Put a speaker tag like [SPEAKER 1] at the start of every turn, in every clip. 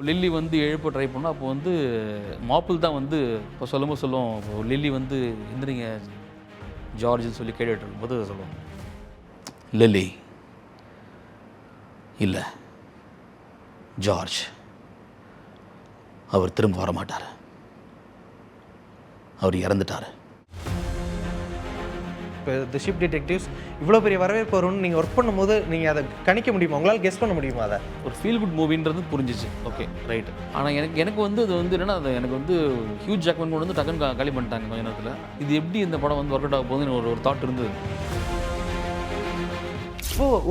[SPEAKER 1] Lily வந்து எழுப்ப try பண்ணோம். அப்போ வந்து மாப்பிள் தான் வந்து இப்போ சொல்லும் லில்லி வந்து எந்திரிங்க ஜார்ஜ்னு சொல்லி கேட்டுட்டு இருக்கும்போது சொல்லுவோம், லில்லி இல்லை ஜார்ஜ், அவர் திரும்ப வரமாட்டார், அவர் இறந்துட்டார்.
[SPEAKER 2] இப்போ தி ஷிப் டிடெக்டிவ்ஸ் இவ்வளோ பெரிய வரவேற்பு வரும்னு நீங்கள் ஒர்க் பண்ணும்போது நீங்கள் அதை கணிக்க முடியுமா? உங்களால் கெஸ் பண்ண முடியுமா? அதை
[SPEAKER 1] ஒரு ஃபீல் குட் மூவின்றது புரிஞ்சிச்சு. Okay right. ஆனால் எனக்கு வந்து அது வந்து என்னென்னா, அது எனக்கு வந்து ஹியூஜ் ஜாக்மன் கொண்டு வந்து டக்குன்னு காலி பண்ணிட்டாங்க கொஞ்ச நேரத்தில். இது எப்படி இந்த படம் வந்து ஒர்க் அவுட் ஆக போகுதுன்னு ஒரு தாட் இருந்தது.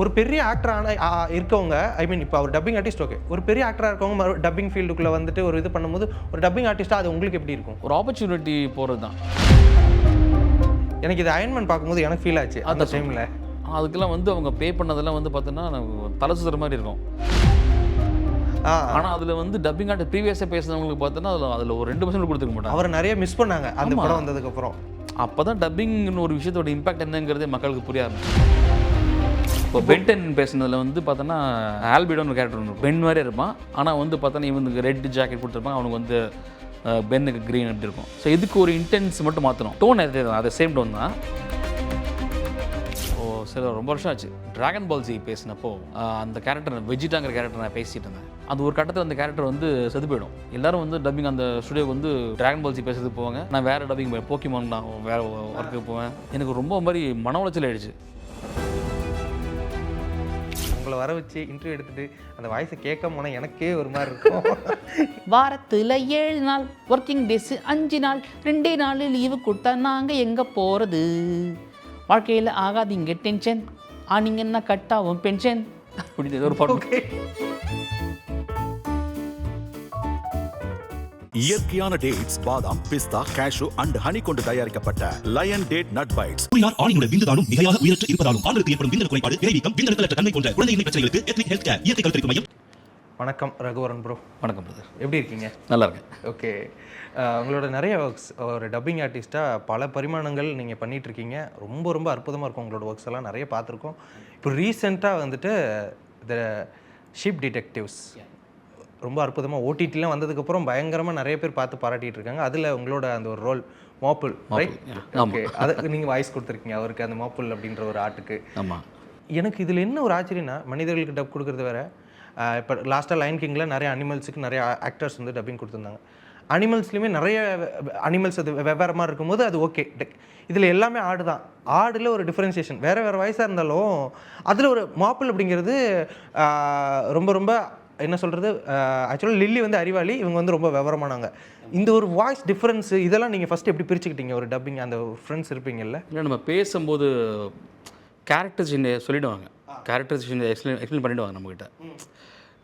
[SPEAKER 2] ஒரு பெரிய ஆக்டர் இருக்கவங்க, ஐ மீன் இப்போ அவர் டப்பிங் ஆர்டிஸ்ட், ஓகே, ஒரு பெரிய ஆக்டராக இருக்கவங்க டப்பிங் ஃபீல்டுக்குள்ளே வந்துட்டு ஒரு இது பண்ணும்போது ஒரு டப்பிங் ஆர்டிஸ்ட்டாக அது உங்களுக்கு எப்படி இருக்கும்?
[SPEAKER 1] ஒரு ஆப்பர்ச்சுனிட்டி போகிறது தான்.
[SPEAKER 2] எனக்கு இது அயன்மேன் பார்க்கும்போது எனக்கு ஃபீல் ஆச்சு அந்த டைமில்.
[SPEAKER 1] அதுக்கெல்லாம் வந்து அவங்க பே பண்ணதெல்லாம் வந்து பார்த்தோன்னா தலை சுற்றுற மாதிரி இருக்கும். ஆனால் அதில் வந்து டப்பிங் ஆர்ட் ப்ரீவியஸாக பேசுனவங்களுக்கு பார்த்தோன்னா அதில் ஒரு 2% கொடுத்துக்க மாட்டாங்க.
[SPEAKER 2] அவரை நிறைய மிஸ் பண்ணாங்க அந்த படம் வந்ததுக்கப்புறம்.
[SPEAKER 1] அப்போ தான் டப்பிங்னு ஒரு விஷயத்தோட இம்பாக்ட் என்னங்கிறதே மக்களுக்கு புரிய ஆரம்பிச்சு. இப்போ பென்டன் பேசுனதில் வந்து பார்த்தோன்னா ஆல்பிடோன்னு ஒரு கேரக்டர் ஒன்று பென் மாதிரியே இருப்பான். ஆனால் வந்து பார்த்தோன்னா இவனுக்கு ரெட் ஜாக்கெட் கொடுத்துருப்பாங்க, அவனுக்கு வந்து பென்னுக்கு க்ரீன் அப்படி இருக்கும். ஸோ இதுக்கு ஒரு இன்டென்ஸ் மட்டும் மாற்றணும். டோன் அதே தான், அது சேம் டோன் தான். சில ரொம்ப வருஷம் ஆச்சு ட்ராகன் பால் ஜி பேசினப்போ அந்த கேரக்டர் வெஜிட்டாங்கிற கேரக்டர் நான் பேசிகிட்டு இருந்தேன். அது ஒரு கட்டத்தில் அந்த கேரக்டர் வந்து செத்து போயிடும். எல்லாரும் வந்து டப்பிங் அந்த ஸ்டுடியோக்கு வந்து ட்ராகன் பால் ஜி பேசுறதுக்கு போவாங்க. நான் வேறு டப்பிங் போக்கிமான் நான் வேறு ஒர்க்குக்கு போவேன். எனக்கு ரொம்ப மாதிரி மன உளைச்சல் ஆயிடுச்சு.
[SPEAKER 2] உங்களை வர வச்சு இன்டர்வியூ எடுத்துட்டு அந்த வாய்ஸை கேட்க போனால் எனக்கே ஒரு மாதிரி இருக்கும்.
[SPEAKER 3] வாரத்தில் 7 நாள் ஒர்க்கிங் டேஸ், 5 நாள் 2 நாள் லீவு கொடுத்தா நாங்கள் எங்கே போகிறது? வாழ்க்கையில் ஆகாதீங்க டென்ஷன், ஆனீங்கன்னா கட் ஆகும் பென்ஷன்
[SPEAKER 1] அப்படின்னு ஏதோ ஒரு பாட்டு.
[SPEAKER 4] இயற்கையான டேட்ஸ், பாதாம், பிஸ்தா, கேஷு அண்ட் ஹனி கொண்டு தயாரிக்கப்பட்ட லயன் டேட் நட் பைட்ஸ்.
[SPEAKER 5] ஆணினுடைய விந்துதானும் மிகையாக உயரற்று இருப்பதாலும் ஆண்களுக்கு ஏற்படும் விந்தணு குறைபாடு, விரைவீக்கம், விந்தணுக்களற்ற தன்மை போன்ற குழந்தையின்மை பிரச்சனைகளுக்கு எத்னிக் ஹெல்த் கேர் இயற்கை கருத்தரிப்பு மையம்.
[SPEAKER 2] வணக்கம் ரகுவரன் ப்ரோ.
[SPEAKER 1] வணக்கம் பிரதர்,
[SPEAKER 2] எப்படி இருக்கீங்க?
[SPEAKER 1] நல்லா இருக்கேன்.
[SPEAKER 2] ஓகே, உங்களோட நிறைய ஒர்க்ஸ், ஒரு டப்பிங் ஆர்டிஸ்ட்டாக பல பரிமாணங்கள் நீங்கள் பண்ணிகிட்ருக்கீங்க. ரொம்ப ரொம்ப அற்புதமாக இருக்கும் உங்களோட ஒர்க்ஸ் எல்லாம் நிறைய பார்த்துருக்கோம். இப்போ ரீசெண்டாக வந்துட்டு த ஷிப் டிடெக்டிவ்ஸ் ரொம்ப அற்புதமாக ஓடிடிலாம் வந்ததுக்கப்புறம் பயங்கரமாக நிறைய பேர் பார்த்து பாராட்டிகிட்டு இருக்காங்க. அதில் உங்களோட அந்த ஒரு ரோல் மாப்புள், ரைட்? ஓகே, அதுக்கு நீங்கள் வாய்ஸ் கொடுத்துருக்கீங்க அவருக்கு, அந்த மாப்புள் அப்படின்ற ஒரு ஆட்டுக்கு.
[SPEAKER 1] ஆமாம்.
[SPEAKER 2] எனக்கு இதில் என்ன ஒரு ஆச்சரியன்னா, மனிதர்களுக்கு டப் கொடுக்குறது வேறு. இப்போ லாஸ்ட்டாக லைன் கிங்கில் நிறைய அனிமல்ஸுக்கு நிறைய ஆக்டர்ஸ் வந்து டப்பிங் கொடுத்துருந்தாங்க. அனிமல்ஸ்லேயுமே நிறைய அனிமல்ஸ் அது வெவ்வேறு மாதிரி இருக்கும்போது அது ஓகே. இதில் எல்லாமே ஆடு தான். ஆடில் ஒரு டிஃப்ரென்சியேஷன் வேறு வேறு வயசாக இருந்தாலும் அதில் ஒரு மாப்பிள் அப்படிங்கிறது ரொம்ப ரொம்ப என்ன சொல்கிறது, ஆக்சுவலாக லில்லி வந்து அறிவாளி, இவங்க வந்து ரொம்ப விவரமானாங்க. இந்த ஒரு வாய்ஸ் டிஃப்ரென்ஸு இதெல்லாம் நீங்கள் ஃபஸ்ட்டு எப்படி பிரிச்சுக்கிட்டீங்க ஒரு டப்பிங்? அந்த ஃப்ரெண்ட்ஸ் இருப்பீங்கல்ல?
[SPEAKER 1] இல்லை, நம்ம பேசும்போது கேரக்டர்ஸ் சொல்லிவிடுவாங்க, கேரக்டர்ஸ் எக்ஸ்பிளைன் பண்ணிவிடுவாங்க நம்மக்கிட்ட.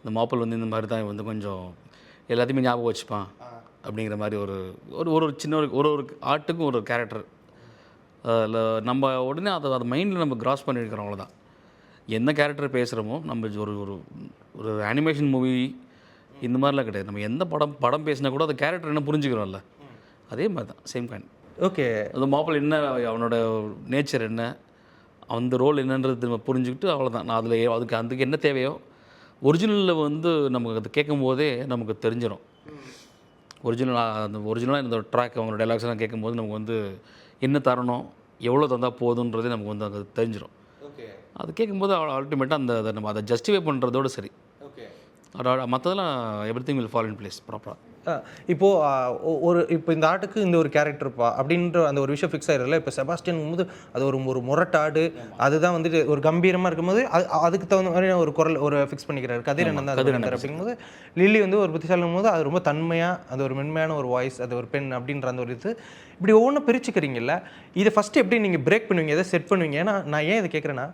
[SPEAKER 1] இந்த மாப்பிள் வந்து இந்த மாதிரி தான் வந்து கொஞ்சம் எல்லாத்தையுமே ஞாபகம் வச்சுப்பான் அப்படிங்கிற மாதிரி ஒரு ஒரு சின்ன ஒரு ஆட்டுக்கும் ஒரு கேரக்டர் அதில் நம்ம உடனே அதை மைண்டில் நம்ம கிராஸ் பண்ணியிருக்கிறோம். அவ்வளோதான். என்ன கேரக்டர் பேசுகிறோமோ நம்ம ஒரு ஒரு அனிமேஷன் மூவி இந்த மாதிரிலாம் கிடையாது. நம்ம எந்த படம் பேசினா கூட அந்த கேரக்டர் என்ன புரிஞ்சுக்கிறோம்ல, அதே மாதிரி தான், சேம் கைண்ட்.
[SPEAKER 2] ஓகே,
[SPEAKER 1] அந்த மாப்பிள் என்ன, அவனோட நேச்சர் என்ன, அந்த ரோல் என்னன்றது நம்ம புரிஞ்சுக்கிட்டு அவ்வளோதான். நான் அதில் அதுக்கு என்ன தேவையோ ஒரிஜினலில் வந்து நமக்கு அது கேட்கும் போதே நமக்கு தெரிஞ்சிடும். ஒரிஜினலாக இந்த ட்ராக் அவங்களோட டைலாக்ஸ்லாம் கேட்கும்போது நமக்கு வந்து என்ன தரணும், எவ்வளோ தந்தால் போதுன்றதே நமக்கு வந்து அது தெரிஞ்சிடும். அது கேட்கும்போது அல்டிமேட்டாக அதை நம்ம அதை ஜஸ்டிஃபை பண்ணுறதோடு சரி. மற்றதெல்லாம் everything will fall in place ப்ராப்பராக.
[SPEAKER 2] இப்போ இந்த ஆட்டுக்கு இந்த ஒரு கேரக்டர்ப்பா அப்படின்ற அந்த ஒரு விஷயம் ஃபிக்ஸ் ஆகிடும்ல. இப்போ செபாஸ்டியன் போது அது ஒரு முரட்டாடு, அதுதான் வந்துட்டு ஒரு கம்பீரமாக இருக்கும்போது அதுக்கு தகுந்த மாதிரி ஒரு குரல் ஒரு ஃபிக்ஸ் பண்ணிக்கிறாரு. கதிர் என்ன தான் அப்படிங்கும்போது லில்லி வந்து ஒரு புத்திசாலிக்கும் போது அது ரொம்ப தன்மையாக, அது ஒரு மென்மையான ஒரு வாய்ஸ், அது ஒரு பெண் அப்படின்ற அந்த ஒரு இது. இப்படி ஒவ்வொன்றும் பிரிச்சுக்கிறீங்கல்ல, இதை ஃபஸ்ட்டு எப்படி நீங்கள் பிரேக் பண்ணுவீங்க, எதை செட் பண்ணுவீங்க? ஏன்னா நான் ஏன் இதை கேட்குறேன்னா,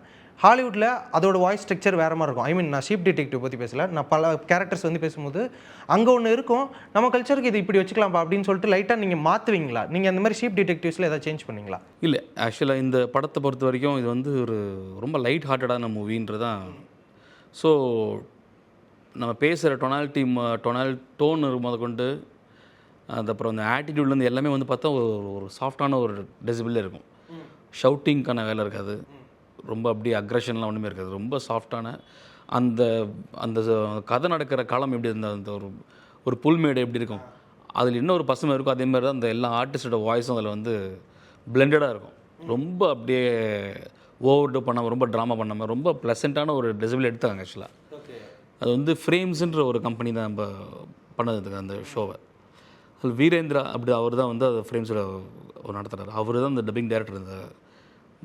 [SPEAKER 2] ஹாலிவுட்டில் அதோட வாய்ஸ் ஸ்ட்ரக்சர் வேறு மாதிரி இருக்கும். ஐ மீன், நான் ஷீப் டிடெக்டிவ் பற்றி பேசல, நான் பல கேரக்டர்ஸ் வந்து பேசும்போது அங்கே ஒன்று இருக்கும், நம்ம கல்ச்சருக்கு இது இப்படி வச்சுக்கலாம்ப்பா அப்படின்னு சொல்லிட்டு லைட்டாக நீங்கள் மாற்றுவீங்களா? நீங்கள் அந்த மாதிரி ஷீப் டிடெக்டிவ்ஸில் எதாவது சேஞ்ச் பண்ணிங்களா?
[SPEAKER 1] இல்லை, ஆக்சுவலாக இந்த படத்தை பொறுத்த வரைக்கும் இது வந்து ஒரு ரொம்ப லைட் ஹார்ட்டடான மூவின்றது தான். ஸோ நம்ம பேசுகிற டோன் முத கொண்டு அப்புறம் அந்த ஆட்டிடியூட்லேருந்து எல்லாமே வந்து பார்த்தா ஒரு சாஃப்டான ஒரு டெசிபிள் இருக்கும். ஷவுட்டிங்க்கான வேலை இருக்காது, ரொம்ப அப்படியே அக்ரெஷன்லாம் ஒன்றுமே இருக்காது. ரொம்ப சாஃப்டான அந்த அந்த கதை நடக்கிற காலம் எப்படி இருந்த அந்த ஒரு புல்மேடு எப்படி இருக்கும், அதில் இன்னொரு பசுமை இருக்கும். அதே மாதிரி தான் அந்த எல்லா ஆர்டிஸ்டோட வாய்ஸும் அதில் வந்து பிளெண்டடாக இருக்கும். ரொம்ப அப்படியே ஓவர்டு பண்ணாமல், ரொம்ப ட்ராமா பண்ணாமல், ரொம்ப ப்ளசண்ட்டான ஒரு டெசிபிள் எடுத்தாங்க ஆக்சுவலாக. அது வந்து ஃப்ரேம்ஸுன்ற ஒரு கம்பெனி தான் நம்ம பண்ணதுக்கு அந்த ஷோவை. அது வீரேந்திரா அப்படி அவர் தான் வந்து அது ஃப்ரேம்ஸில் ஒரு நடத்துகிறார். அவர் தான் அந்த டப்பிங் டைரக்டர் இந்த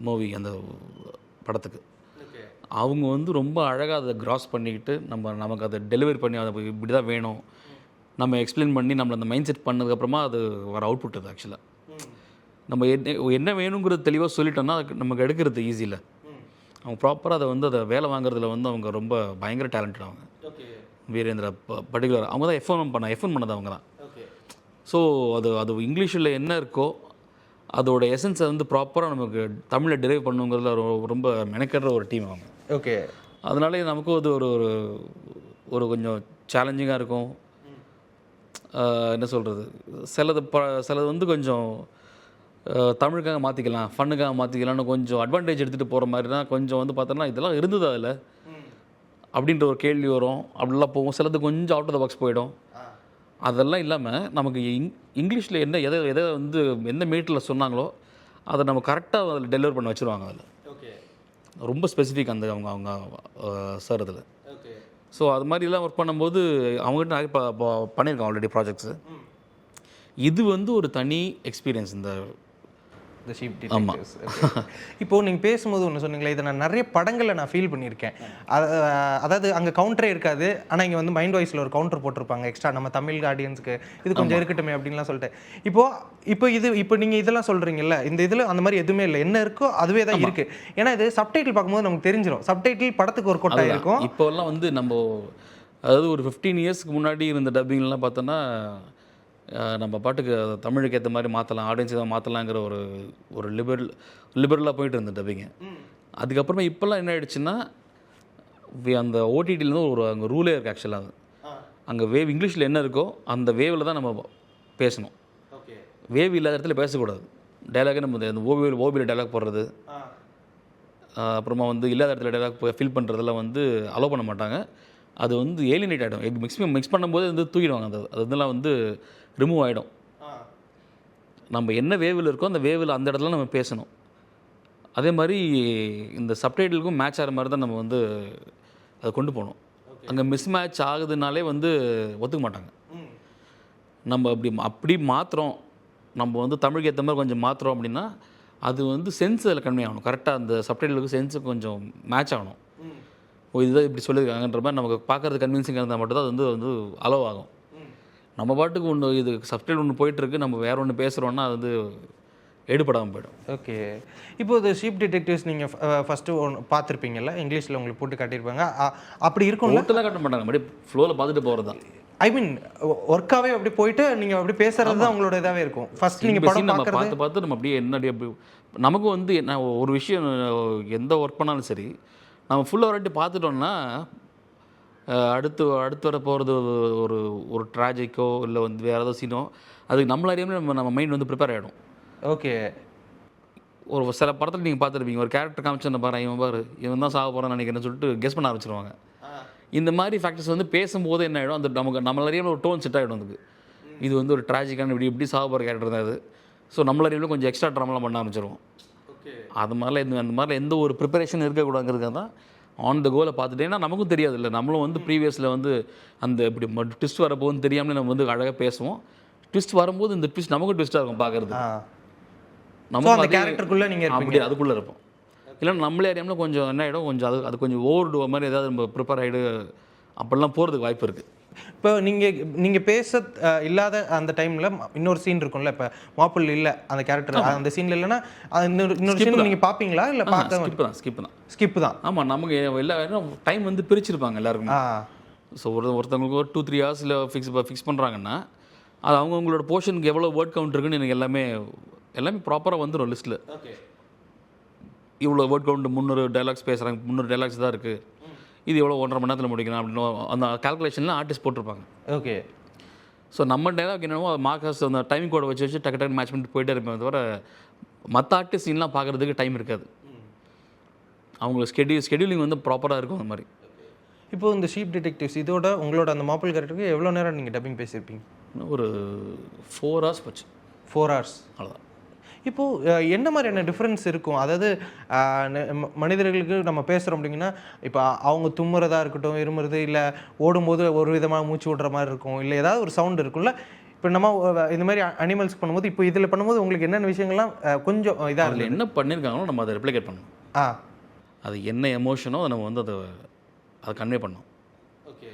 [SPEAKER 1] மூவி, அந்த படத்துக்கு. அவங்க வந்து ரொம்ப அழகாக அதை கிராஸ் பண்ணிக்கிட்டு நமக்கு அதை டெலிவரி பண்ணி அதை இப்படி தான் வேணும் நம்ம எக்ஸ்பிளைன் பண்ணி நம்மளை அந்த மைண்ட் செட் பண்ணதுக்கப்புறமா அது வர அவுட்புட் அது ஆக்சுவலாக. நம்ம என்ன வேணுங்கிறது தெளிவாக சொல்லிட்டோம்னா அதுக்கு நமக்கு எடுக்கிறது ஈஸி இல்லை. அவங்க ப்ராப்பராக அதை வேலை வாங்குறதுல வந்து அவங்க ரொம்ப பயங்கர டேலண்டட். அவங்க வீரேந்திரா பர்டிகுலர் அவங்க தான் எஃப்எம் பண்ணது அவங்க தான். ஸோ அது இங்கிலீஷில் என்ன இருக்கோ அதோட எசன்ஸை வந்து ப்ராப்பராக நமக்கு தமிழில் டெரைவ் பண்ணுங்கிறதுல ரொம்ப மெனக்கடுற ஒரு டீம் அவங்க.
[SPEAKER 2] ஓகே.
[SPEAKER 1] அதனாலே நமக்கும் அது ஒரு கொஞ்சம் சேலஞ்சிங்காக இருக்கும். என்ன சொல்கிறது, சிலது வந்து கொஞ்சம் தமிழுக்காக மாற்றிக்கலாம், ஃபன்னுக்காக மாற்றிக்கலாம்னு கொஞ்சம் அட்வான்டேஜ் எடுத்துகிட்டு போகிற மாதிரி தான் கொஞ்சம் வந்து பார்த்தோன்னா இதெல்லாம் இருந்தது அதில் அப்படின்ற ஒரு கேள்வி வரும். அப்படிலாம் போகும். சிலது கொஞ்சம் அவுட் ஆஃப் த பாக்ஸ் போயிடும். அதெல்லாம் இல்லாமல் நமக்கு இங்கிலீஷில் எதை வந்து எந்த மீட்டரில் சொன்னாங்களோ அதை நம்ம கரெக்டாக அதில் டெலிவர் பண்ண வச்சுருவாங்க. அதில் ரொம்ப ஸ்பெசிஃபிக் அந்த அவங்க சார் அதில். ஸோ அது மாதிரிலாம் ஒர்க் பண்ணும்போது அவங்ககிட்ட நிறைய பண்ணியிருக்கோம் ஆல்ரெடி ப்ராஜெக்ட்ஸு. இது வந்து ஒரு தனி எக்ஸ்பீரியன்ஸ் இந்த
[SPEAKER 2] ஷீப் டிடெக்டிவ்ஸ். இப்போது நீங்கள் பேசும்போது ஒன்று சொன்னீங்களே, இதை நான் நிறைய படங்களில் நான் ஃபீல் பண்ணியிருக்கேன். அதாவது அங்கே கவுண்டரே இருக்காது, ஆனால் இங்கே வந்து மைண்ட் வாய்ஸில் ஒரு கவுண்டர் போட்டிருப்பாங்க எக்ஸ்ட்ரா நம்ம தமிழ் ஆடியன்ஸுக்கு இது கொஞ்சம் இருக்கட்டுமே அப்படின்லாம் சொல்லிட்டு. இப்போ நீங்கள் இதெல்லாம் சொல்கிறீங்கல்ல, இந்த இதில் அந்த மாதிரி எதுவுமே இல்லை, என்ன இருக்கோ அதுவே தான் இருக்குது. ஏன்னா இது சப்டைட்டில் பார்க்கும்போது நமக்கு தெரிஞ்சிடும், சப்டைட்டில் படத்துக்கு ஒரு கொட்டா இருக்கும்.
[SPEAKER 1] இப்போல்லாம் வந்து நம்ம அதாவது ஒரு 15 இயர்ஸ்க்கு முன்னாடி இருந்த டப்பிங்லாம் பார்த்தோன்னா நம்ம பாட்டுக்கு தமிழுக்கு ஏற்ற மாதிரி மாற்றலாம், ஆடியன்ஸ் தான் மாற்றலாங்கிற ஒரு லிபரலாக போயிட்டு இருந்த டப்பிங்க. அதுக்கப்புறமா இப்போல்லாம் என்ன ஆகிடுச்சுன்னா அந்த ஓடிடிலேருந்து அங்கே ரூலே இருக்குது ஆக்சுவலாக. அங்கே வேவ் இங்கிலீஷில் என்ன இருக்கோ அந்த வேவில் தான் நம்ம பேசணும். வேவ் இல்லாத இடத்துல பேசக்கூடாது. டைலாகே நம்ம இந்த ஓபியில் டைலாக் போடுறது, அப்புறமா வந்து இல்லாத இடத்துல டைலாக் ஃபில் பண்ணுறதெல்லாம் வந்து அலோவ் பண்ண மாட்டாங்க. அது வந்து ஏலினேட் ஆகிடும். மிக்ஸ் பண்ணும்போது வந்து தூக்கிடுவாங்க. அது இதெல்லாம் வந்து ரிமூவ் ஆகிடும். நம்ம என்ன வேவில் இருக்கோ அந்த வேவில் அந்த இடத்துல நம்ம பேசணும். அதே மாதிரி இந்த சப்டைட்டிலுக்கும் மேட்ச் ஆகிற மாதிரி தான் நம்ம வந்து அதை கொண்டு போகணும். அங்கே மிஸ் மேட்ச் ஆகுதுனாலே வந்து ஒத்துக்க மாட்டாங்க. நம்ம அப்படி மாற்றுறோம், நம்ம வந்து தமிழுக்கு ஏற்ற மாதிரி கொஞ்சம் மாற்றுறோம் அப்படின்னா அது வந்து சென்ஸ் அதில் கன்வே ஆகணும். கரெக்டாக அந்த சப்டைட்டிலுக்கு சென்ஸுக்கு கொஞ்சம் மேட்ச் ஆகணும். இதுதான் இப்படி சொல்லியிருக்காங்கன்ற மாதிரி நமக்கு பார்க்குறது கன்வின்சிங்காக இருந்தால் மட்டும்தான் அது வந்து அலோவ் ஆகும். நம்ம பாட்டுக்கு ஒன்று இது சப்டைட்டில் ஒன்று போயிட்டுருக்கு, நம்ம வேறு ஒன்று பேசுகிறோன்னா அது வந்து எடுபடாமல் போயிடும்.
[SPEAKER 2] ஓகே. இப்போ இது ஷீப் டிடெக்டிவ்ஸ் நீங்கள் ஃபஸ்ட்டு ஒன்று பார்த்துருப்பீங்கல்ல, இங்கிலீஷில் உங்களுக்கு போட்டு காட்டியிருப்பாங்க. அப்படி இருக்கும்
[SPEAKER 1] டோட்டலாக காட்ட மாட்டாங்க, அப்படியே ஃப்ளோவில் பார்த்துட்டு போகிறது தான்.
[SPEAKER 2] ஐ மீன் ஒர்க்காகவே அப்படி போயிட்டு நீங்கள் அப்படி பேசுகிறது தான் உங்களோட இதாகவே இருக்கும். ஃபஸ்ட் நீங்கள் படம்
[SPEAKER 1] நம்ம பார்த்து நம்ம அப்படியே அப்படி நமக்கு வந்து என்ன ஒரு விஷயம் எந்த ஒர்க் பண்ணாலும் சரி நம்ம ஃபுல்லாக ஒரு வாட்டி பார்த்துட்டோம்னா அடுத்து வர போகிறது ஒரு ட்ராஜிக்கோ இல்லை வந்து வேறு ஏதாவது சீனோ அதுக்கு நம்மள அறியாமல் நம்ம மைண்ட் வந்து ப்ரிப்பேர் ஆகிடும்.
[SPEAKER 2] ஓகே.
[SPEAKER 1] ஒரு சில படத்தில் நீங்கள் பார்த்துருப்பீங்க, ஒரு கேரக்டர் காமிச்சு பாரு இவன் தான் சாக போகிறான்னு நினைக்கிறேன்னு சொல்லிட்டு கெஸ் பண்ண ஆரம்பிச்சிருவாங்க. இந்த மாதிரி ஃபேக்டர்ஸ் வந்து பேசும்போது என்ன ஆகிடும், அந்த நம்மள அறியாமல் ஒரு டோன் செட் ஆகிடும். அதுக்கு இது வந்து ஒரு ட்ராஜிக்கான இப்படி சாக போகிற கேரக்டர் தான் அது. ஸோ நம்மள அறியாமல் கொஞ்சம் எக்ஸ்ட்ரா ட்ராமாலாம் பண்ண ஆரம்பிச்சிருவோம். அது மாதிரிலாம் அந்த மாதிரிலாம் எந்த ஒரு ப்ரிப்பரேஷன் இருக்கக்கூடாதுங்கிறதுக்காக தான் ஆன் த கோலை பார்த்துட்டு. ஏன்னா நமக்கும் தெரியாது இல்லை, நம்மளும் வந்து ப்ரீவியஸில் வந்து அந்த இப்படி ட்விஸ்ட் வரப்போகுதுன்னு தெரியாமல் நம்ம வந்து அழகாக பேசுவோம். ட்விஸ்ட் வரும்போது இந்த ட்விஸ்ட் நமக்கும் ட்விஸ்ட்டாக இருக்கும் பார்க்குறது.
[SPEAKER 2] நம்ம அந்த கேரக்டருக்குள்ளே நீங்கள்
[SPEAKER 1] அப்படி அதுக்குள்ளே இருப்போம். இல்லைன்னா நம்மளே அறியாமல் கொஞ்சம் என்ன ஆகிடும், கொஞ்சம் அது கொஞ்சம் ஓவர்டுவ மாதிரி ஏதாவது நம்ம ப்ரிப்பேர் ஆகிடு அப்படிலாம் போகிறதுக்கு வாய்ப்பு இருக்குது.
[SPEAKER 2] இப்போ நீங்கள் பேச இல்லாத அந்த டைமில் இன்னொரு சீன் இருக்கும்ல, இப்போ மாப்பிள் இல்லை அந்த கேரக்டர் அந்த சீனில் இல்லைன்னா இன்னொரு சீன் நீங்கள் பார்ப்பீங்களா இல்லை பார்க்க ஸ்கிப் தான்? ஆமாம்,
[SPEAKER 1] நமக்கு எல்லா டைம் வந்து பிரிச்சிருப்பாங்க எல்லாருக்குமே. ஸோ ஒருத்தவங்களுக்கு ஒரு 2-3 ஹவர்ஸில் ஃபிக்ஸ் பண்ணுறாங்கன்னா அது அவங்கவுங்களோட போர்ஷனுக்கு எவ்வளோ வேர்ட் கவுண்ட் இருக்குன்னு எனக்கு எல்லாமே ப்ராப்பராக வந்துடும் லிஸ்ட்டில். இவ்வளோ வேர்ட் கவுண்ட் 300 டைலாக்ஸ் பேசுகிறாங்க, 300 டைலாக்ஸ் தான் இருக்குது, இது எவ்வளோ 1.5 மணி நேரத்தில் முடிக்கணும் அப்படின்னு அந்த கால்குலேஷனில் ஆர்டிஸ்ட் போட்டிருப்பாங்க.
[SPEAKER 2] ஓகே.
[SPEAKER 1] ஸோ நம்ம டைலாக் என்னவோ மார்க்கர்ஸ் அந்த டைம் கோடை வச்சு டக்கு மேட்ச் பண்ணிட்டு போயிட்டே இருப்பேன். தவிர மற்ற ஆர்டிஸ்ட் சீன்லாம் பார்க்குறதுக்கு டைம் இருக்காது. அவங்களுக்கு ஸ்கெடியூலிங் வந்து ப்ராப்பராக இருக்கும். அந்த மாதிரி
[SPEAKER 2] இப்போ இந்த ஷீப் டிடெக்டிவ்ஸ் இதோட உங்களோட அந்த மாப்பிள் கேரக்டருக்கு எவ்வளோ நேரம் நீங்கள் டப்பிங் பேசியிருப்பீங்க?
[SPEAKER 1] ஒரு 4 hours போச்சு.
[SPEAKER 2] 4 hours.
[SPEAKER 1] அவ்வளோதான்.
[SPEAKER 2] இப்போது என்ன மாதிரியான டிஃப்ரென்ஸ் இருக்கும்? அதாவது மனிதர்களுக்கு நம்ம பேசுகிறோம் அப்படிங்கன்னா, இப்போ அவங்க தும்முறதா இருக்கட்டும், இருமுறது, இல்லை ஓடும்போது ஒரு விதமாக மூச்சு விடுற மாதிரி இருக்கும், இல்லை ஏதாவது ஒரு சவுண்ட் இருக்கும்ல. இப்போ நம்ம இந்த மாதிரி அனிமல்ஸ் பண்ணும்போது, இப்போ இதில் பண்ணும்போது உங்களுக்கு என்னென்ன விஷயங்கள்லாம் கொஞ்சம் இதாக
[SPEAKER 1] அதில் என்ன பண்ணியிருக்காங்களோ நம்ம அதை ரெப்ளிகேட் பண்ணணும். அது என்ன எமோஷனோ அதை நம்ம வந்து அதை கன்வே பண்ணணும்.
[SPEAKER 2] ஓகே.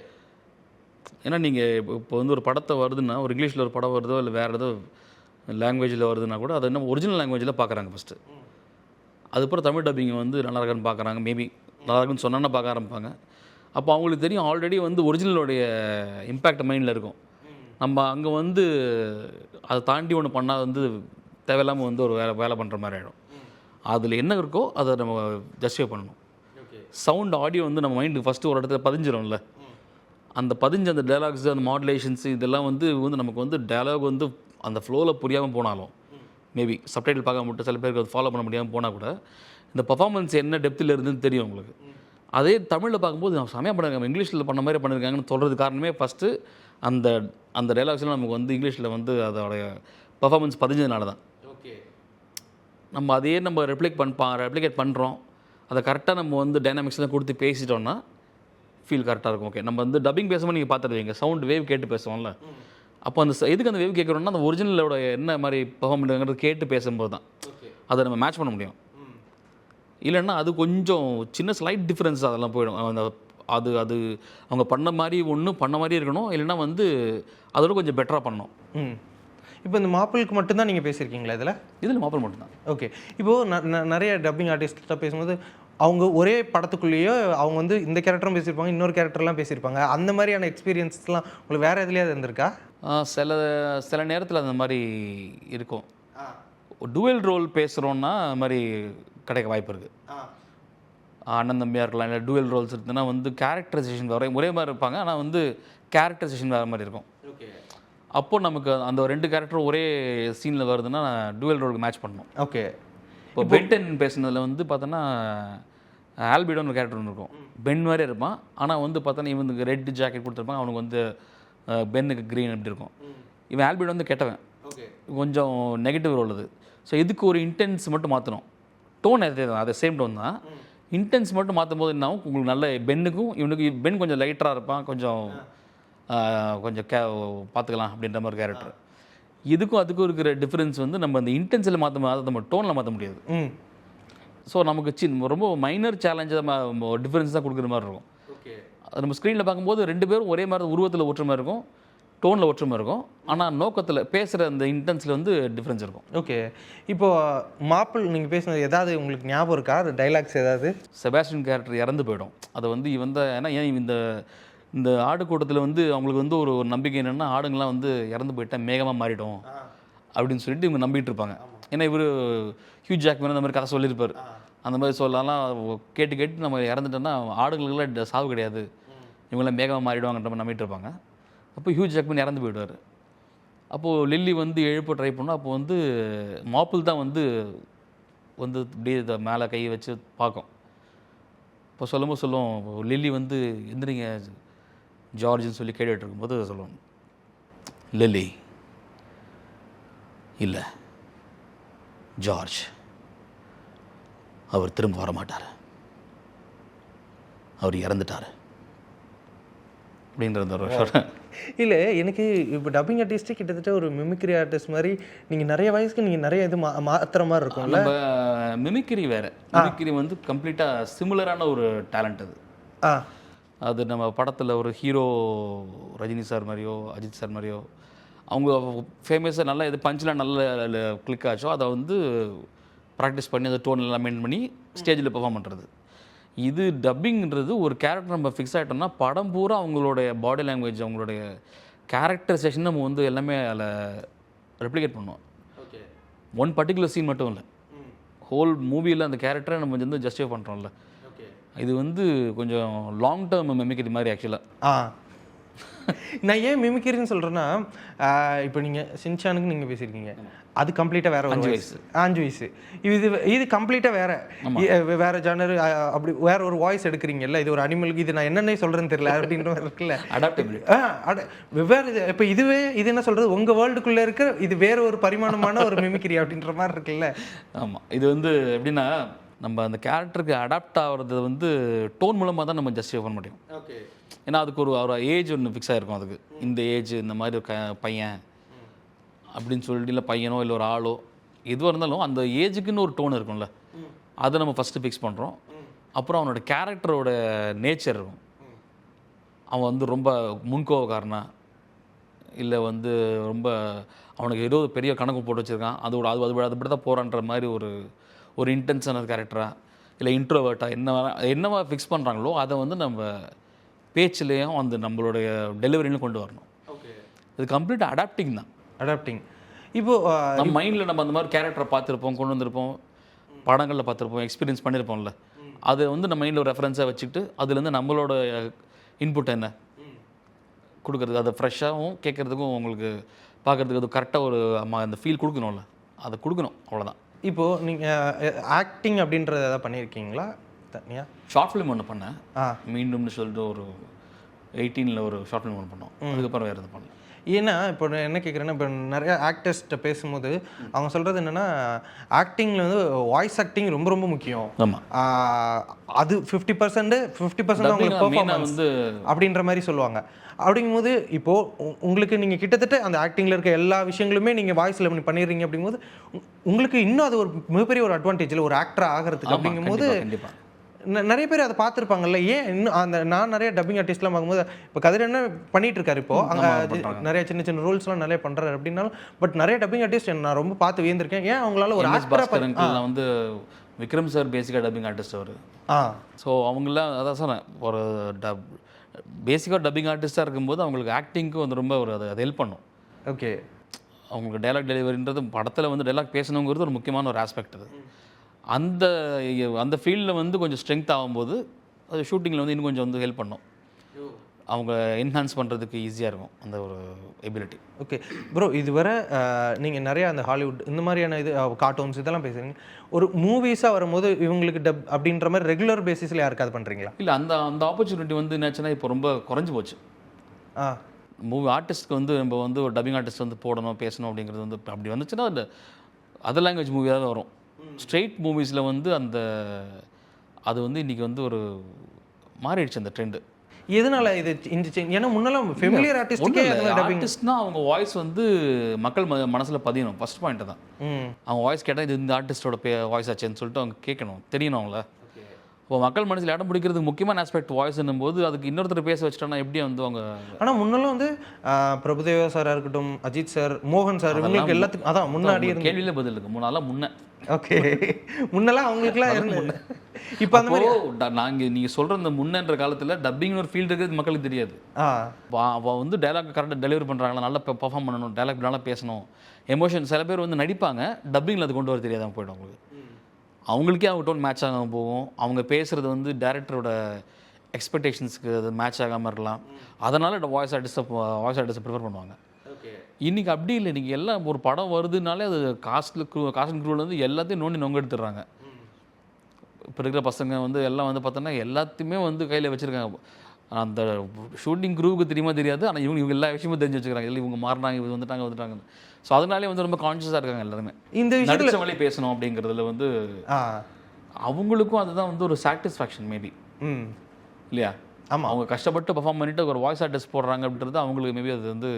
[SPEAKER 1] ஏன்னா நீங்கள் இப்போ வந்து ஒரு படத்தை வருதுன்னா, ஒரு இங்கிலீஷில் ஒரு படம் வருதோ இல்லை வேறு ஏதோ லாங்குவேஜில் வருதுன்னா கூட அதை என்ன ஒரிஜினல் லாங்குவேஜில் பார்க்குறாங்க ஃபஸ்ட்டு. அதுக்கப்புறம் தமிழ் டப்பிங்கை வந்து நல்லா இருக்குன்னு பார்க்குறாங்க. மேபி நல்லா இருக்குன்னு சொன்னா பார்க்க ஆரம்பிப்பாங்க. அப்போ அவங்களுக்கு தெரியும் ஆல்ரெடி வந்து ஒரிஜினலோடைய இம்பேக்ட் மைண்டில் இருக்கும். நம்ம அங்கே வந்து அதை தாண்டி ஒன்று பண்ணால் வந்து தேவையில்லாமல் வந்து ஒரு வேலை பண்ணுற மாதிரி ஆகிடும். அதில் என்ன இருக்கோ அதை நம்ம ஜஸ்டிஃபை பண்ணணும். சவுண்ட் ஆடியோ வந்து நம்ம மைண்டுக்கு ஃபஸ்ட்டு ஒரு இடத்துல பதிஞ்சிடும்ல. அந்த பதிஞ்ச அந்த டைலாக்ஸு, அந்த மாடுலேஷன்ஸு இதெல்லாம் வந்து நமக்கு வந்து டைலாக் வந்து அந்த ஃப்ளோவில் புரியாமல் போனாலும், மேபி சப்டைட்டில் பார்க்க மட்டும் சில பேருக்கு அது ஃபாலோ பண்ண முடியாமல் போனால் கூட இந்த பர்ஃபார்மன்ஸ் என்ன டெப்த்தில் இருந்துன்னு தெரியும் உங்களுக்கு. அதே தமிழில் பார்க்கும்போது நம்ம செமையாக பண்ணியிருக்காங்க, இங்கிலீஷில் பண்ண மாதிரி பண்ணியிருக்காங்கன்னு சொல்கிறது காரணமே ஃபஸ்ட்டு அந்த அந்த டைலாக்ஸ்லாம் நமக்கு வந்து இங்கிலீஷில் வந்து அதோடைய பர்ஃபார்மன்ஸ் பதிஞ்சதுனால தான்.
[SPEAKER 2] ஓகே.
[SPEAKER 1] நம்ம அதையே நம்ம ரெப்ளிகேட் பண்ணுறோம். அதை கரெக்டாக நம்ம வந்து டைனாமிக்ஸ்லாம் கொடுத்து பேசிட்டோம்னா ஃபீல் கரெக்டாக இருக்கும். ஓகே, நம்ம வந்து டப்பிங் பேசும்போது நீங்கள் பார்த்துருவீங்க, சவுண்ட் வேவ் கேட்டு பேசுவோம்ல. அப்போ அந்த எதுக்கு அந்த வேவ் கேட்குறோம்னா அந்த ஒரிஜினலோட என்ன மாதிரி பெர்ஃபார்ம் பண்ணுறாங்கிறது கேட்டு பேசும்போது தான் அதை நம்ம மேட்ச் பண்ண முடியும். இல்லைன்னா அது கொஞ்சம் சின்ன ஸ்லைட் டிஃப்ரென்ஸ் அதெல்லாம் போயிடும். அந்த அது அது அவங்க பண்ண மாதிரி பண்ண மாதிரி இருக்கணும், இல்லைன்னா வந்து அதோட கொஞ்சம் பெட்டராக பண்ணணும்.
[SPEAKER 2] இப்போ இந்த மாப்பிளுக்கு மட்டும்தான் நீங்கள் பேசியிருக்கீங்களா இதில்
[SPEAKER 1] மாப்பிள் மட்டும்தான்.
[SPEAKER 2] ஓகே. இப்போது நிறைய டப்பிங் ஆர்டிஸ்ட்டாக பேசும்போது அவங்க ஒரே படத்துக்குள்ளேயோ அவங்க வந்து இந்த கேரக்டரும் பேசியிருப்பாங்க, இன்னொரு கேரக்டர்லாம் பேசியிருப்பாங்க. அந்த மாதிரியான எக்ஸ்பீரியன்ஸ்லாம் உங்களுக்கு வேறு எதுலையாவது இருந்திருக்கா?
[SPEAKER 1] சில நேரத்தில் அந்த மாதிரி இருக்கும். டுவெல் ரோல் பேசுகிறோன்னா அது மாதிரி கிடைக்க வாய்ப்பு இருக்குது. அண்ணன் தம்பியாக இருக்கலாம், இல்லை டுவெல் ரோல்ஸ் இருக்குதுன்னா வந்து கேரக்டரைசேஷன் ஒரே மாதிரி இருப்பாங்க, ஆனால் வந்து கேரக்டரைசேஷன் வேறு மாதிரி இருக்கும். அப்போது நமக்கு அந்த 2 கேரக்டரும் ஒரே சீனில் வருதுன்னா டுவெல் ரோலுக்கு மேட்ச் பண்ணணும்.
[SPEAKER 2] ஓகே.
[SPEAKER 1] இப்போ பென்டென் பேசுனதில் வந்து பார்த்தோன்னா ஆல்பிடோன்னு ஒரு கேரக்டர் ஒன்று இருக்கும். பென் மாதிரியே இருப்பான், ஆனால் வந்து பார்த்தோன்னா இவனுக்கு ரெட் ஜாக்கெட் கொடுத்துருப்பாங்க, அவனுக்கு வந்து பென்னுக்கு க்ரீன் அப்படி இருக்கும். இவன் ஆல்பிடோ வந்து கெட்டவன், கொஞ்சம் நெகட்டிவ் ரோல் அது. ஸோ இதுக்கு ஒரு இன்டென்ஸ் மட்டும் மாற்றணும். டோன் அதே தான், அதே சேம் டோன் தான். இன்டென்ஸ் மட்டும் மாற்றும் போது என்னாகும், உங்களுக்கு நல்ல பென்னுக்கும் இவனுக்கு பென் கொஞ்சம் லைட்டராக இருப்பான், கொஞ்சம் பார்த்துக்கலாம் அப்படின்ற மாதிரி கேரக்டர். இதுக்கும் அதுக்கும் இருக்கிற டிஃப்ரென்ஸ் வந்து நம்ம அந்த இன்டென்ஸில் நம்ம டோனில் மாற்ற முடியாது. ஸோ நமக்கு ரொம்ப மைனர் சேலஞ்சு டிஃப்ரென்ஸ் தான் கொடுக்குற மாதிரி இருக்கும். அது நம்ம ஸ்க்ரீனில் பார்க்கும்போது 2 பேரும் ஒரே மாதிரி உருவத்தில் ஒற்றுமை இருக்கும், டோனில் ஒற்றுமை இருக்கும், ஆனால் நோக்கத்தில் பேசுகிற அந்த இன்டென்ஸில் வந்து டிஃப்ரென்ஸ் இருக்கும்.
[SPEAKER 2] ஓகே. இப்போது மாப்பிள் நீங்கள் பேசுனது ஏதாவது உங்களுக்கு ஞாபகம் இருக்கா? அது டைலாக்ஸ் ஏதாவது?
[SPEAKER 1] செபாஸ்டியன் கேரக்டர் இறந்து போயிடும். அதை வந்து இவன் தான், ஏன்னா ஏன் இந்த ஆடு கூட்டத்தில் வந்து அவங்களுக்கு வந்து ஒரு நம்பிக்கை என்னென்னா, ஆடுங்கள்லாம் வந்து இறந்து போயிட்டா மேகமாக மாறிடும் அப்படின்னு சொல்லிட்டு இவங்க நம்பிட்டு இருப்பாங்க. ஏன்னா இவர் ஹியூ ஜாக்மேன் அந்த மாதிரி கதை சொல்லியிருப்பார். அந்த மாதிரி சொல்லலாம் கேட்டு நம்ம இறந்துட்டோன்னா ஆடுங்களுக்குலாம் சாவு கிடையாது, இவங்களாம் மேகமாக மாறிடுவாங்கன்ற மாதிரி நம்பிட்டு இருப்பாங்க. அப்போ ஹியூ ஜாக்மேன் இறந்து போயிடுவார். அப்போது லில்லி வந்து எழுப்ப ட்ரை பண்ணோம். அப்போ வந்து மாப்பிள் தான் வந்து அப்படியே மேலே கை வச்சு பார்க்கும். இப்போ சொல்லும் லில்லி வந்து எந்திரிங்க ஜார்ஜ்னு சொல்லி கேட்டுட்டு இருக்கும்போது சொல்லுவோம், லில்லி இல்லை ஜார்ஜ், அவர் திரும்ப வரமாட்டார், அவர் இறந்துட்டார் அப்படின்ற.
[SPEAKER 2] இல்லை, எனக்கு இப்போ டப்பிங் ஆர்டிஸ்ட்டு கிட்டத்தட்ட ஒரு மிமிக்ரி ஆர்டிஸ்ட் மாதிரி நீங்கள் நிறைய வயசுக்கு நீங்கள் நிறைய இது மாற்றுற மாதிரி இருக்கும்ல.
[SPEAKER 1] நம்ம மிமிக்ரி வேறு, மிமிக்ரி வந்து கம்ப்ளீட்டாக சிமிலரான ஒரு டேலண்ட் அது. அது நம்ம படத்தில் ஒரு ஹீரோ ரஜினி சார் மாதிரியோ அஜித் சார் மாதிரியோ அவங்க ஃபேமஸாக நல்லா இது பஞ்ச்லாம் நல்ல கிளிக் ஆச்சோ அதை வந்து ப்ராக்டிஸ் பண்ணி அந்த டோன் எல்லாம் மெயின்டைன் பண்ணி ஸ்டேஜில் பெர்ஃபார்ம் பண்ணுறது. இது டப்பிங்கிறது ஒரு கேரக்டர் நம்ம ஃபிக்ஸ் ஆகிட்டோம்னா படம் பூரா அவங்களுடைய பாடி லாங்குவேஜ், அவங்களுடைய கேரக்டரைசேஷன் நம்ம வந்து எல்லாமே அதில் ரெப்ளிகேட் பண்ணுவோம்.
[SPEAKER 2] ஓகே.
[SPEAKER 1] ஒன் பர்டிகுலர் சீன் மட்டும் இல்லை, ஹோல் மூவியில் அந்த கேரக்டரை நம்ம வந்து ஜஸ்டிஃபை பண்ணுறோம்ல. இது வந்து கொஞ்சம் லாங் டேர்ம் மெமிக்ரி மாதிரி ஆக்சுவலாக.
[SPEAKER 2] நான் ஏன் மிமிக்ரின்னு சொல்கிறேன்னா, இப்போ நீங்கள் சின்சானுக்கு நீங்கள் பேசியிருக்கீங்க, அது கம்ப்ளீட்டாக வேற ஒரு
[SPEAKER 1] 5
[SPEAKER 2] வயசு, 5 வயசு. இது கம்ப்ளீட்டாக வேற ஜானர், அப்படி வேற ஒரு வாய்ஸ் எடுக்கிறீங்கல்ல. இது ஒரு அனிமலுக்கு, இது நான் என்னென்ன சொல்கிறேன்னு தெரியல அப்படின்ற மாதிரி இருக்குல்ல.
[SPEAKER 1] அடாப்டபிலிட்டி.
[SPEAKER 2] வெவ்வேறு இப்போ இது என்ன சொல்கிறது, உங்கள் வேர்ல்டுக்குள்ளே இருக்க இது வேற ஒரு பரிமாணமான ஒரு மிமிக்ரி அப்படின்ற மாதிரி இருக்குல்ல.
[SPEAKER 1] ஆமாம், இது வந்து எப்படின்னா நம்ம அந்த கேரக்டருக்கு அடாப்ட் ஆகிறது வந்து டோன் மூலமாக தான் நம்ம ஜஸ்டிஃபை பண்ண முடியும்.
[SPEAKER 2] ஓகே.
[SPEAKER 1] ஏன்னா அதுக்கு ஒரு ஏஜ் ஒன்று ஃபிக்ஸ் ஆகிருக்கும். அதுக்கு இந்த ஏஜ், இந்த மாதிரி ஒரு பையன் அப்படின்னு சொல்லிட்டு, இல்லை பையனோ இல்லை ஒரு ஆளோ எதுவாக இருந்தாலும் அந்த ஏஜுக்குன்னு ஒரு டோன் இருக்கும்ல, அதை நம்ம ஃபஸ்ட்டு ஃபிக்ஸ் பண்ணுறோம். அப்புறம் அவனோட கேரக்டரோட நேச்சர் இருக்கும். அவன் வந்து ரொம்ப முன்கோவக்காரனா, இல்லை வந்து ரொம்ப அவனுக்கு ஏதோ பெரிய கணக்கு போட்டு வச்சுருக்கான், அது அப்படி தான் போகிறான்ற மாதிரி ஒரு இன்டென்ஸான கேரக்டராக, இல்லை இன்ட்ரோவர்ட்டாக, என்னவா ஃபிக்ஸ் பண்ணுறாங்களோ அதை வந்து நம்ம பேச்சுலேயும் அந்த நம்மளுடைய டெலிவரியிலும் கொண்டு வரணும்.
[SPEAKER 2] ஓகே.
[SPEAKER 1] இது கம்ப்ளீட் அடாப்டிங் தான்.
[SPEAKER 2] அடாப்டிங். இப்போது
[SPEAKER 1] நம்ம மைண்டில் நம்ம அந்த மாதிரி கேரக்டரை பார்த்துருப்போம், கொண்டு வந்திருப்போம், படங்களில் பார்த்துருப்போம், எக்ஸ்பீரியன்ஸ் பண்ணியிருப்போம்ல, அதை வந்து நம்ம மைண்டில் ஒரு ரெஃபரன்ஸாக வச்சுக்கிட்டு அதுலேருந்து நம்மளோட இன்புட் என்ன கொடுக்குறது, அதை ஃப்ரெஷ்ஷாகவும் கேட்குறதுக்கும் உங்களுக்கு பார்க்குறதுக்கு அது கரெக்டாக அந்த ஃபீல் கொடுக்கணும்ல, அதை கொடுக்கணும், அவ்வளோதான்.
[SPEAKER 2] இப்போது நீங்கள் ஆக்டிங் அப்படின்றத எதாவது பண்ணியிருக்கீங்களா தனியாக?
[SPEAKER 1] ஷார்ட் ஃபிலிம் ஒன்று பண்ணேன், மீண்டும்னு சொல்லிட்டு ஒரு 18 ஒரு ஷார்ட் ஃபிலிம் ஒன்று பண்ணோம். அதுக்கப்புறம் வேறு எதுவும் பண்ணல.
[SPEAKER 2] ஏன்னா இப்போ நான் என்ன கேட்குறேன்னா, இப்போ நிறையா ஆக்டர்ஸ்கிட்ட பேசும்போது அவங்க சொல்கிறது என்னென்னா, ஆக்டிங்கில் வந்து வாய்ஸ் ஆக்டிங் ரொம்ப ரொம்ப முக்கியம்.
[SPEAKER 1] ஆமாம்,
[SPEAKER 2] அது 50% அவங்களுக்கு பெர்ஃபார்மன்ஸ் வந்து அப்படின்ற மாதிரி சொல்லுவாங்க. அப்படிங்கும்போது இப்போது உங்களுக்கு நீங்கள் கிட்டத்தட்ட அந்த ஆக்டிங்கில் இருக்க எல்லா விஷயங்களுமே நீங்கள் வாய்ஸில் பண்ணிடுறீங்க. அப்படிங்கும்போது உங்களுக்கு இன்னும் அது ஒரு மிகப்பெரிய ஒரு அட்வான்டேஜில் ஒரு ஆக்டராக ஆகிறதுக்கு. அப்படிங்கும்போது நிறைய பேர் அதை பார்த்துருப்பாங்கல்ல. ஏன் இன்னும் நான் நிறைய டப்பிங் ஆர்டிஸ்ட்லாம் பார்க்கும்போது, இப்போ கதிர் என்ன பண்ணிட்டு இருக்காரு, இப்போ அங்கே நிறைய சின்ன சின்ன ரோல்ஸ்லாம் நிறைய பண்ணுறாரு அப்படின்னாலும், பட் நிறைய டப்பிங் ஆர்டிஸ்ட் நான் ரொம்ப பார்த்து வியந்திருக்கேன். ஏன் அவங்களால ஒரு ஆக்டராக
[SPEAKER 1] வந்து விக்ரம் சார் பேசிக்காக டப்பிங் ஆர்டிஸ்ட் அவர். ஸோ அவங்களாம் அதான் சொன்னேன், ஒரு பேசிக்காக டப்பிங் ஆர்டிஸ்ட்டாக இருக்கும்போது அவங்களுக்கு ஆக்டிங்க்கு வந்து ரொம்ப அது ஹெல்ப் பண்ணும்.
[SPEAKER 2] ஓகே.
[SPEAKER 1] அவங்களுக்கு டைலாக் டெலிவரின்றது படத்தில் வந்து டைலாக் பேசணுங்கிறது ஒரு முக்கியமான ஒரு ஆஸ்பெக்ட். அது அந்த ஃபீல்டில் வந்து கொஞ்சம் ஸ்ட்ரென்த் ஆகும்போது அது ஷூட்டிங்கில் வந்து இன்னும் கொஞ்சம் வந்து ஹெல்ப் பண்ணும், அவங்க என்ஹான்ஸ் பண்ணுறதுக்கு ஈஸியாக இருக்கும் அந்த ஒரு எபிலிட்டி.
[SPEAKER 2] ஓகே ப்ரோ, இதுவரை நீங்கள் நிறையா அந்த ஹாலிவுட் இந்த மாதிரியான கார்ட்டூன்ஸ் இதெல்லாம் பேசுகிறீங்க. ஒரு மூவிஸாக வரும்போது இவங்களுக்கு டப் அப்படின்ற மாதிரி ரெகுலர் பேசிஸில் யாருக்காவது பண்ணுறீங்களா?
[SPEAKER 1] இல்லை, அந்த ஆப்பர்ச்சுனிட்டி வந்து என்னாச்சுன்னா இப்போ ரொம்ப குறைஞ்சி போச்சு. மூவி ஆர்டிஸ்ட்க்கு வந்து நம்ம வந்து ஒரு டப்பிங் ஆர்டிஸ்ட் வந்து போடணும், பேசணும் அப்படிங்கிறது வந்து அப்படி வந்துச்சுன்னா அந்த அதர் லாங்குவேஜ் மூவியாக தான் வரும். ஸ்ட்ரெயிட் மூவிஸில் வந்து அது வந்து இன்றைக்கி வந்து ஒரு மாறிடுச்சு அந்த ட்ரெண்டு.
[SPEAKER 2] எதனால இது இந்த சேஞ்ச்? ஏன்னா முன்னெல்லாம் ஃபெமிலியர்
[SPEAKER 1] ஆர்டிஸ்ட்னா அவங்க வாய்ஸ் வந்து மக்கள் மனசில் பதியணும், ஃபர்ஸ்ட் பாயிண்ட் தான். அவங்க வாய்ஸ் கேட்டால் இது இந்த ஆர்டிஸ்டோட வாய்ஸ் ஆச்சுன்னு சொல்லிட்டு அவங்க கேட்கணும், தெரியணும் அவங்கள. இப்போ மக்கள் மனசில் இடம் பிடிக்கிறதுக்கு முக்கியமான ஆஸ்பெக்ட் வாய்ஸ்ன்னும் போது அதுக்கு இன்னொருத்தர் பேச வச்சுட்டோன்னா எப்படி வந்து அவங்க. ஆனால்
[SPEAKER 2] முன்னெல்லாம் வந்து பிரபுதேவா சாராக இருக்கட்டும், அஜித் சார், மோகன் சார், இவங்களுக்கு எல்லாத்துக்கும் அதான் முன்னாடி
[SPEAKER 1] கேள்வியில் பதில் இருக்கு. முன்னே
[SPEAKER 2] ஓகே, முன்னெல்லாம் அவங்களுக்குலாம் இருந்து இப்போ அந்த மாதிரி
[SPEAKER 1] நீங்கள் சொல்கிற இந்த முன்னேன்ற காலத்தில் டப்பிங்னு ஒரு ஃபீல்டு இருக்கிறது மக்களுக்கு தெரியாது. அவள் வந்து டைலாக் கரெக்டாக டெலிவரி பண்ணுறாங்களா, நல்லா பெர்ஃபார்ம் பண்ணணும், டைலாக் நல்லா பேசணும், எமோஷன். சில பேர் வந்து நடிப்பாங்க, டப்பிங்கில் அது கொண்டு வர தெரியாத போய்டும் அவங்களுக்கு. அவங்களுக்கே அவங்க டோன் மேட்ச் ஆகாமல் போகும், அவங்க பேசுகிறது வந்து டேரக்டரோட எக்ஸ்பெக்டேஷன்ஸ்க்கு அது மேட்ச் ஆகாமல் இருக்கலாம். அதனால் வாய்ஸ் ஆர்டிஸ்ட்டை ப்ரிஃபர் பண்ணுவாங்க. இன்றைக்கி அப்படி இல்லை, இன்றைக்கி எல்லாம் ஒரு படம் வருதுனாலே அது காஸ்ட் அண்ட் க்ரூவில் வந்து எல்லாத்தையும் நொங்க எடுத்துடுறாங்க. இப்போ இருக்கிற பசங்க வந்து எல்லாம் வந்து பார்த்தோன்னா எல்லாத்தையுமே வந்து கையில் வச்சுருக்காங்க. அந்த ஷூட்டிங் க்ரூவுக்கு தெரியாது, ஆனால் இவங்க எல்லா விஷயமும் தெரிஞ்சு வச்சுக்கிறாங்க. இல்லை இவங்க மாறினாங்க, இவங்க வந்துட்டாங்க. ஸோ அதனாலே வந்து ரொம்ப கான்ஷியஸாக இருக்காங்க எல்லாருமே. இந்த விஷயத்துல பேசணும் அப்படிங்கிறதுல வந்து அவங்களுக்கும் அதுதான் வந்து ஒரு சாட்டிஸ்ஃபேக்ஷன் மேபி இல்லையா? ஆமாம், அவங்க கஷ்டப்பட்டு பர்ஃபார்ம் பண்ணிவிட்டு ஒரு வாய்ஸ் ஆர்டிஸ்ட் போடுறாங்க அப்படின்றது அவங்களுக்கு மேபி அது வந்து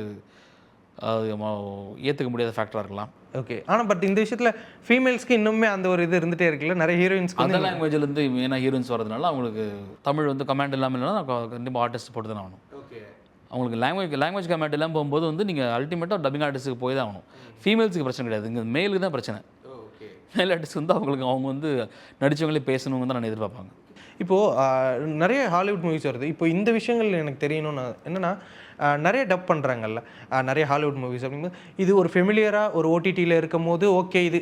[SPEAKER 1] ஏற்றுக்க முடியாத ஃபேக்டராக இருக்கலாம்.
[SPEAKER 2] ஓகே. ஆனால் பட் இந்த விஷயத்தில் ஃபீமேல்ஸ்க்கு இன்னுமே அந்த ஒரு இது இருந்துகிட்டே இருக்குல்ல, நிறைய ஹீரோயின்ஸ்க்கு
[SPEAKER 1] அந்த லாங்குவேஜ்லேருந்து மெயினாக ஹீரோயின்ஸ் வரதுனால அவங்களுக்கு தமிழ் வந்து கமாண்ட் இல்லாமல் இல்லைன்னா கண்டிப்பாக ஆர்டிஸ்ட் போட்டு தான் ஆகணும். ஓகே. அவங்களுக்கு லாங்குவேஜ் கமாண்ட் இல்லாமல் போகும்போது வந்து நீங்கள் அல்டிமேட்டாக டப்பிங் ஆர்டிஸ்ட்டுக்கு போய் தான் ஆகணும். ஃபீமேல்ஸுக்கு பிரச்சனை கிடையாது, இங்கே மேலுக்கு தான் பிரச்சனை. மேல் ஆர்டிஸ்ட் வந்து அவங்க வந்து நடித்தவங்களே பேசணுங்க தான் நான் எதிர்பார்ப்பாங்க.
[SPEAKER 2] இப்போது நிறைய ஹாலிவுட் மூவிஸ் வருது. இப்போ இந்த விஷயங்கள் எனக்கு தெரியணும்னு என்னென்னா, நிறைய டப் பண்ணுறாங்கல்ல நிறைய ஹாலிவுட் மூவிஸ். அப்படிங்கும்போது இது ஒரு ஃபெமிலியராக ஒரு ஓடிடியில் இருக்கும் போது ஓகே, இது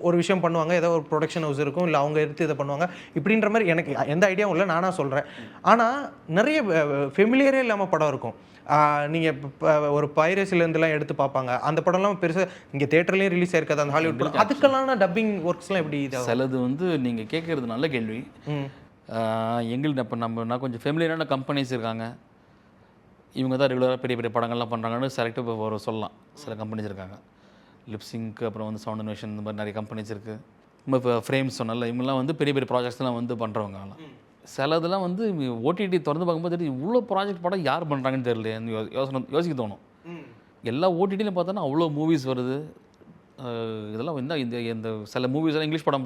[SPEAKER 2] ஒரு விஷயம் பண்ணுவாங்க, ஏதோ ஒரு ப்ரொடக்ஷன் ஹவுஸ் இருக்கும், இல்லை அவங்க எடுத்து இதை பண்ணுவாங்க இப்படின்ற மாதிரி எனக்கு எந்த ஐடியாவும் இல்லை, நானாக சொல்கிறேன். ஆனால் நிறைய ஃபெமிலியரே இல்லாமல் படம் இருக்கும். நீங்கள் இப்போ ஒரு பைரசிலேருந்துலாம் எடுத்து பார்ப்பாங்க, அந்த படம்லாம் பெருசாக இங்கே தேட்டர்லேயும் ரிலீஸ் ஆயிருக்காது அந்த ஹாலிவுட் படம், அதுக்கெல்லாம் டப்பிங் ஒர்க்ஸ்லாம் எப்படி இதாகும்?
[SPEAKER 1] சிலது வந்து நீங்கள் கேட்குறது நல்ல கேள்வி. எங்களுக்கு இப்போ நான் கொஞ்சம் ஃபெமிலியரான கம்பெனிஸ் இருக்காங்க, இவங்க தான் ரெகுலராக பெரிய பெரிய படங்கள்லாம் பண்ணுறாங்கன்னு செலக்டிவ் ஒரு சொல்லலாம். சில கம்பெனிஸ் இருக்காங்க, லிப்ஸிங்க்கு, அப்புறம் வந்து சவுண்ட் அனிமேஷன், இந்த மாதிரி நிறைய கம்பெனிஸ் இருக்குது. இப்போ ஃப்ரேம்ஸ் சொன்னால இவங்கெல்லாம் வந்து பெரிய பெரிய ப்ராஜெக்ட்ஸ்லாம் வந்து பண்ணுறவங்கலாம். சிலதெல்லாம் வந்து ஓடிடி திறந்து பார்க்கும்போது தெரியும், இவ்வளோ ப்ராஜெக்ட் படம் யார் பண்ணுறாங்கன்னு தெரியல, யோசிக்க தோணும். எல்லா ஓடிடிலையும் பார்த்தோன்னா அவ்வளோ மூவிஸ் வருது. இதெல்லாம் வந்து இந்த சில மூவிஸ் எல்லாம் இங்கிலீஷ் படம்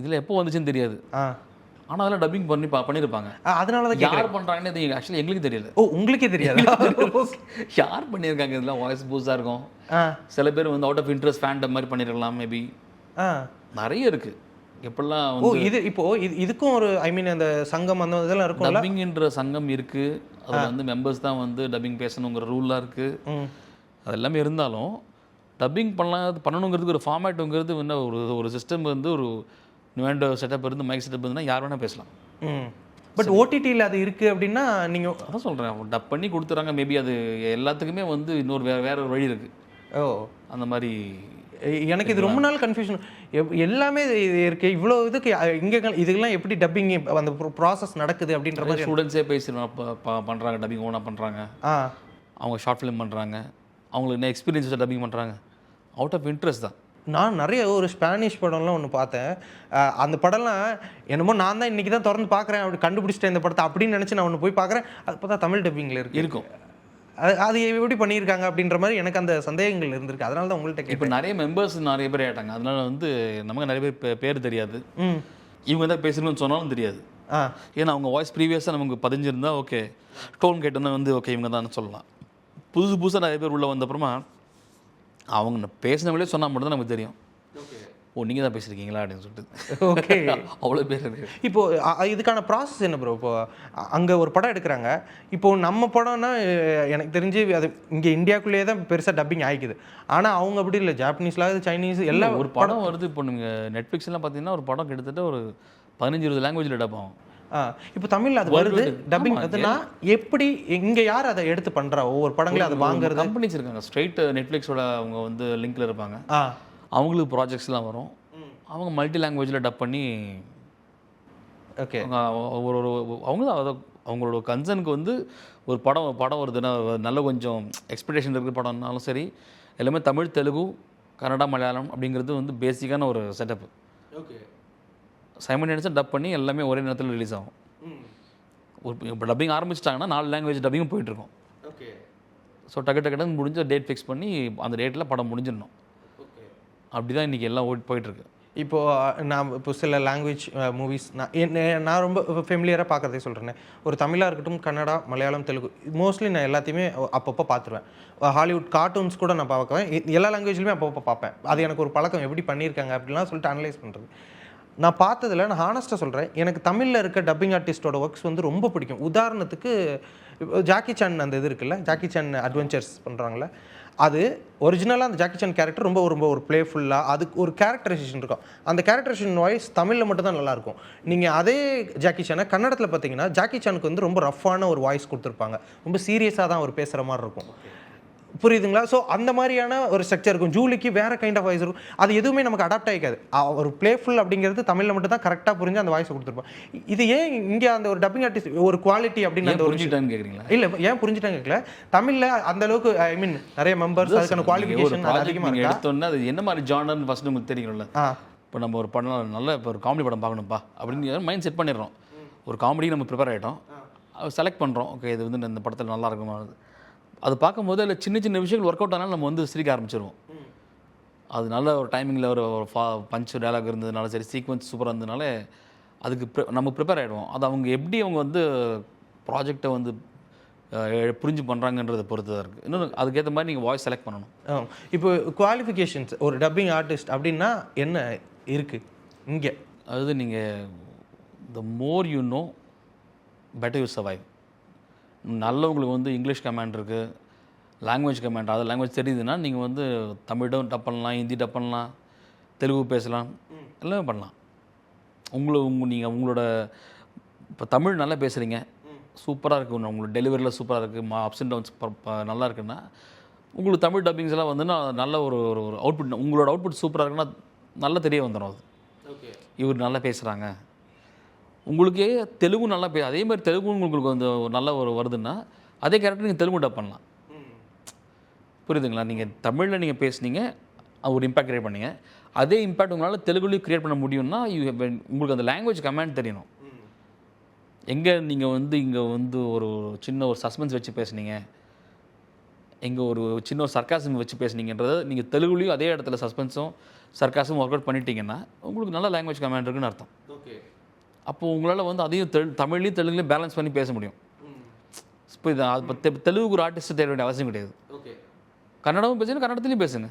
[SPEAKER 1] இதில் எப்போ வந்துச்சுன்னு தெரியாது, ஆனால் அதெல்லாம் டப்பிங் பண்ணியிருப்பாங்க.
[SPEAKER 2] அதனால தான்
[SPEAKER 1] யார் பண்ணுறாங்கன்னு இது ஆக்சுவலி எங்களுக்கு தெரியல.
[SPEAKER 2] ஓ, உங்களுக்கே தெரியாது
[SPEAKER 1] யார் பண்ணியிருக்காங்க, இதெல்லாம் வாய்ஸ் பூஸாக இருக்கும். சில பேர் வந்து அவுட் ஆஃப் இன்ட்ரெஸ்ட் ஃபேண்டம் மாதிரி பண்ணியிருக்கலாம் மேபி. நிறைய இருக்குது எப்படிலாம் வந்து.
[SPEAKER 2] இது இப்போ இதுக்கும் ஒரு ஐ மீன் அந்த சங்கம் அந்த இதெல்லாம் இருக்கும்,
[SPEAKER 1] டப்பிங்ன்ற சங்கம் இருக்குது. அதில் வந்து மெம்பர்ஸ் தான் வந்து டப்பிங் பேசணுங்கிற ரூலாக இருக்குது. அது எல்லாமே இருந்தாலும் டப்பிங் பண்ணணுங்கிறதுக்கு ஒரு ஃபார்மேட்டுங்கிறது என்ன, ஒரு சிஸ்டம் வந்து ஒரு நியூ செட்டப் இருந்து மைக் செட்டப் இருந்துன்னா யார் வேணால் பேசலாம்.
[SPEAKER 2] பட் ஓடிடியில் அது இருக்குது அப்படின்னா நீங்கள்
[SPEAKER 1] அதான் சொல்கிறேன், டப் பண்ணி கொடுத்துறாங்க. மேபி அது எல்லாத்துக்குமே வந்து இன்னொரு வேற ஒரு வழி இருக்குது.
[SPEAKER 2] ஓ,
[SPEAKER 1] அந்த மாதிரி
[SPEAKER 2] எனக்கு இது ரொம்ப நாள் கன்ஃபியூஷன். எல்லாமே இது இருக்கு, இவ்வளோ இதுக்கு இங்கே இதுக்கெல்லாம் எப்படி டப்பிங் அந்த ப்ராசஸ் நடக்குது அப்படின்ற மாதிரி
[SPEAKER 1] ஸ்டூடெண்ட்ஸே பேசி பண்ணுறாங்க, டப்பிங் ஓனாக பண்ணுறாங்க. அவங்க ஷார்ட் ஃபிலிம் பண்ணுறாங்க, அவங்களுக்கு என்ன எக்ஸ்பீரியன்ஸ் டப்பிங் பண்ணுறாங்க, அவுட் ஆஃப் இன்ட்ரெஸ்ட் தான்.
[SPEAKER 2] நான் நிறைய ஒரு ஸ்பானிஷ் படம்லாம் ஒன்று பார்த்தேன். அந்த படம்லாம் என்னமோ நான் தான் இன்றைக்கி தான் திறந்து பார்க்குறேன், அப்படி கண்டுபிடிச்சிட்டேன் இந்த படத்தை அப்படின்னு நினச்சி நான் ஒன்று போய் பார்க்குறேன். அது பார்த்தா தமிழ் டப்பிங்கில் இருக்கும். அது எப்படி பண்ணியிருக்காங்க அப்படின்ற மாதிரி எனக்கு அந்த சந்தேகங்கள் இருந்திருக்கு. அதனால தான் உங்கள்கிட்ட
[SPEAKER 1] இப்போ நிறைய மெம்பர்ஸ் நிறைய பேர் ஆகிட்டாங்க. அதனால வந்து நமக்கு நிறைய பேர் தெரியாது, இவங்க தான் பேசணும்னு சொன்னாலும் தெரியாது. ஏன்னா அவங்க வாய்ஸ் ப்ரீவியஸாக நமக்கு பதிஞ்சிருந்தா ஓகே, டோன் கேட்டோன்னா வந்து ஓகே இவங்க தான் சொல்லலாம். புதுசாக நிறைய பேர் உள்ளே வந்தப்புறமா அவங்க பேசினவங்களே சொன்னால் மட்டும் தான் நமக்கு தெரியும், ஓ நீங்கள் தான் பேசியிருக்கீங்களா அப்படின்னு சொல்லிட்டு.
[SPEAKER 2] ஓகே,
[SPEAKER 1] அவ்வளோ பேர் இருக்குது.
[SPEAKER 2] இப்போது இதுக்கான ப்ராசஸ் என்ன ப்ரோ? இப்போது அங்கே ஒரு படம் எடுக்கிறாங்க, இப்போது நம்ம படம்னா எனக்கு தெரிஞ்சு அது இங்கே இந்தியாவுக்குள்ளேயே தான் பெருசாக டப்பிங் ஆகிக்குது. ஆனால் அவங்க அப்படி இல்லை, ஜாப்பனீஸில் சைனீஸ் எல்லாம்
[SPEAKER 1] ஒரு படம் வருது. இப்போ நீங்கள் நெட்ஃப்ளிக்ஸ்லாம் பார்த்தீங்கன்னா ஒரு படம் கிட்டத்தட்ட ஒரு 15-20 லாங்குவேஜில் டப் ஆகும்.
[SPEAKER 2] இப்போ தமிழில் அது வருது டப்பிங். அதுனா எப்படி இங்கே யார் அதை எடுத்து பண்ணுறா? ஒவ்வொரு படங்களையும் அதை வாங்குறது
[SPEAKER 1] கம்பெனிஸ் இருக்காங்க. ஸ்ட்ரைட் நெட்ஃப்ளிக்ஸோட அவங்க வந்து லிங்க்ல இருப்பாங்க. அவங்களுக்கு ப்ராஜெக்ட்ஸ்லாம் வரும், அவங்க மல்டி லாங்குவேஜில் டப் பண்ணி
[SPEAKER 2] ஓகே
[SPEAKER 1] ஒரு அவங்க அவங்களோட கன்சர்னுக்கு வந்து ஒரு படம் வருதுன்னா நல்ல கொஞ்சம் எக்ஸ்பெக்டேஷன் இருக்கிற படம்னாலும் சரி, எல்லாமே தமிழ், தெலுங்கு, கன்னடா, மலையாளம் அப்படிங்கிறது வந்து பேசிக்கான ஒரு செட்டப்.
[SPEAKER 2] ஓகே,
[SPEAKER 1] சைமல்டேனியஸாக டப் பண்ணி எல்லாமே ஒரே நேரத்தில் ரிலீஸ் ஆகும். இப்போ டப்பிங் ஆரம்பிச்சிட்டாங்கன்னா 4 லாங்குவேஜ் டப்பிங்கும் போயிட்டுருக்கும்.
[SPEAKER 2] ஓகே,
[SPEAKER 1] ஸோ டக்குன்னு முடிஞ்ச டேட் ஃபிக்ஸ் பண்ணி அந்த டேட்டில் படம் முடிஞ்சிடணும். அப்படி தான் இன்றைக்கி எல்லாம் போயிட்டுருக்கு.
[SPEAKER 2] இப்போது நான் இப்போ சில லாங்குவேஜ் மூவிஸ் நான் ரொம்ப ஃபெமிலியராக பார்க்குறதே சொல்கிறேன். ஒரு தமிழாக இருக்கட்டும், கன்னடா, மலையாளம், தெலுங்கு, மோஸ்ட்லி நான் எல்லாத்தையுமே அப்பப்போ பார்த்துருவேன். ஹாலிவுட் கார்ட்டூன்ஸ் கூட நான் பார்க்குவேன், எல்லா லாங்குவேஜ்லையுமே அப்பப்போ பார்ப்பேன். அது எனக்கு ஒரு பழக்கம், எப்படி பண்ணியிருக்காங்க அப்படின்லாம் சொல்லிட்டு அனலைஸ் பண்ணுறது. நான் பார்த்ததில் நான் ஹானஸ்ட்டாக சொல்கிறேன், எனக்கு தமிழில் இருக்க டப்பிங் ஆர்டிஸ்டோட ஒர்க்ஸ் வந்து ரொம்ப பிடிக்கும். உதாரணத்துக்கு ஜாக்கி சான் அந்த இது இருக்குல்ல, ஜாக்கி சான் அட்வென்ச்சர்ஸ் பண்ணுறாங்களே, அது ஒரிஜினலாக அந்த ஜாக்கி சான் கேரக்டர் ரொம்ப ரொம்ப ஒரு பிளேஃபுல்லாக அதுக்கு ஒரு கேரக்டரைசேஷன் இருக்கும். அந்த கேரக்டரைசேஷன் வாய்ஸ் தமிழில் மட்டும் தான் நல்லாயிருக்கும். நீங்கள் அதே ஜாக்கி சானை கன்னடத்தில் பார்த்தீங்கன்னா ஜாக்கி சானுக்கு வந்து ரொம்ப ரஃப்பான ஒரு வாய்ஸ் கொடுத்துருப்பாங்க, ரொம்ப சீரியஸாக தான் அவர் பேசுகிற மாதிரி இருக்கும். புரியுதுங்களா? ஸோ அந்த மாதிரியான ஒரு ஸ்ட்ரக்சர் இருக்கும். ஜூலிக்கு வேறு கைண்ட் ஆஃப் வாய்ஸ் இருக்கும். அது எதுவுமே நமக்கு அடாப்ட் ஆகிக்காது. ஒரு பிளேஃபுல் அப்படிங்கிறது தமிழில் மட்டும் தான் கரெக்டாக புரிஞ்சு அந்த வாய்ஸை கொடுத்துருப்போம். இது ஏன் இங்கே அந்த ஒரு டப்பிங் ஆர்டிஸ்ட் ஒரு குவாலிட்டி அப்படின்னு அந்த ஒரு
[SPEAKER 1] புரிஞ்சுட்டான்னு கேட்குறீங்களா?
[SPEAKER 2] இல்லை, ஏன் புரிஞ்சுட்டாங்க கேட்கல. தமிழில் அந்த அளவுக்கு ஐ மீன் நிறைய மெம்பர்ஸ், அதுக்கான குவாலிஃபிகேஷன் அதிகமாக இருக்குது.
[SPEAKER 1] எடுத்தோன்னா அது என்ன மாதிரி ஜானர்னு ஃபஸ்ட்டு உங்களுக்கு தெரியும்ல. இப்போ நம்ம ஒரு படம் நல்ல இப்போ ஒரு காமெடி படம் பார்க்கணும்ப்பா அப்படின்னு மைண்ட் செட் பண்ணிடுறோம். ஒரு காமெடி நம்ம ப்ரிப்பேர் ஆகிட்டோம், செலக்ட் பண்ணுறோம். ஓகே, இது வந்து இந்த படத்தில் நல்லா இருக்குமா, அது பார்க்கும்போது அதில் சின்ன சின்ன விஷயங்கள் ஒர்க் அவுட் ஆனாலும் நம்ம வந்து சிரிக்க ஆரம்பிச்சிருவோம். அது நல்ல ஒரு டைமிங்கில் ஒரு பஞ்சு டயலாக் இருந்ததுனால சரி, சீக்வன்ஸ் சூப்பராக இருந்ததுனால அதுக்கு நம்ம ப்ரிப்பேர் ஆகிடுவோம். அது அவங்க எப்படி அவங்க வந்து ப்ராஜெக்டை வந்து புரிஞ்சு பண்ணுறாங்கன்றதை பொறுத்து தான் இருக்குது. இன்னொன்று அதுக்கேற்ற மாதிரி நீங்கள் வாய்ஸ் செலக்ட் பண்ணணும்.
[SPEAKER 2] இப்போ குவாலிஃபிகேஷன்ஸ் ஒரு டப்பிங் ஆர்டிஸ்ட் அப்படின்னா என்ன இருக்குது இங்கே?
[SPEAKER 1] அதாவது நீங்கள் the more you know better you survive. நல்லவங்களுக்கு வந்து இங்கிலீஷ் கமாண்ட் இருக்குது, லாங்குவேஜ் கமாண்ட், அது லாங்குவேஜ் தெரியுதுன்னா நீங்கள் வந்து தமிழும் டப் பண்ணலாம், ஹிந்தி டப் பண்ணலாம், தெலுங்கு பேசலாம், எல்லாமே பண்ணலாம். நீங்கள் உங்களோட இப்போ தமிழ் நல்லா பேசுகிறீங்க, சூப்பராக இருக்குது, உங்களுக்கு டெலிவரியில் சூப்பராக இருக்குது, அப்ஸ் அண்ட் டவுன்ஸ் நல்லா இருக்குன்னா உங்களுக்கு தமிழ் டப்பிங்ஸ் எல்லாம் வந்துன்னா நல்ல ஒரு ஒரு அவுட்புட், உங்களோட அவுட்புட் சூப்பராக இருக்குன்னா நல்லா தெரிய வந்துடும். அது
[SPEAKER 2] ஓகே,
[SPEAKER 1] இவர் நல்லா பேசுகிறாங்க. உங்களுக்கே தெலுங்கு நல்லா அதே மாதிரி தெலுங்கு உங்களுக்கு வந்து நல்ல ஒரு வருதுன்னா அதே கேரக்டர் நீங்கள் தெலுங்கு டப் பண்ணலாம். புரியுதுங்களா? நீங்கள் தமிழில் நீங்கள் பேசுனீங்க, ஒரு இம்பேக்ட் க்ரியேட் பண்ணீங்க, அதே இம்பேக்ட் உங்களால் தெலுங்குலையும் க்ரியேட் பண்ண முடியும்னா உங்களுக்கு அந்த லாங்குவேஜ் கமாண்ட் தெரியணும். எங்கே நீங்கள் வந்து இங்கே வந்து ஒரு சின்ன ஒரு சஸ்பென்ஸ் வச்சு பேசுனீங்க, எங்கே ஒரு சின்ன ஒரு சர்க்காசம் வச்சு பேசுனீங்கன்றதை நீங்கள் தெலுங்குலையும் அதே இடத்துல சஸ்பென்ஸும் சர்க்காஸும் ஒர்க் அவுட் பண்ணிட்டீங்கன்னா உங்களுக்கு நல்ல லாங்குவேஜ் கமாண்ட் இருக்குன்னு அர்த்தம்.
[SPEAKER 2] ஓகே,
[SPEAKER 1] அப்போது உங்களால் வந்து அதையும் தமிழ்லையும் தெலுங்குலையும் பேலன்ஸ் பண்ணி பேச முடியும். புரியுதா? அது தெலுங்கு ஒரு ஆர்டிஸ்ட்டு தேட வேண்டிய அவசியம் கிடையாது.
[SPEAKER 2] ஓகே,
[SPEAKER 1] கன்னடமும் பேசுங்க, கன்னடத்துலையும் பேசுங்க.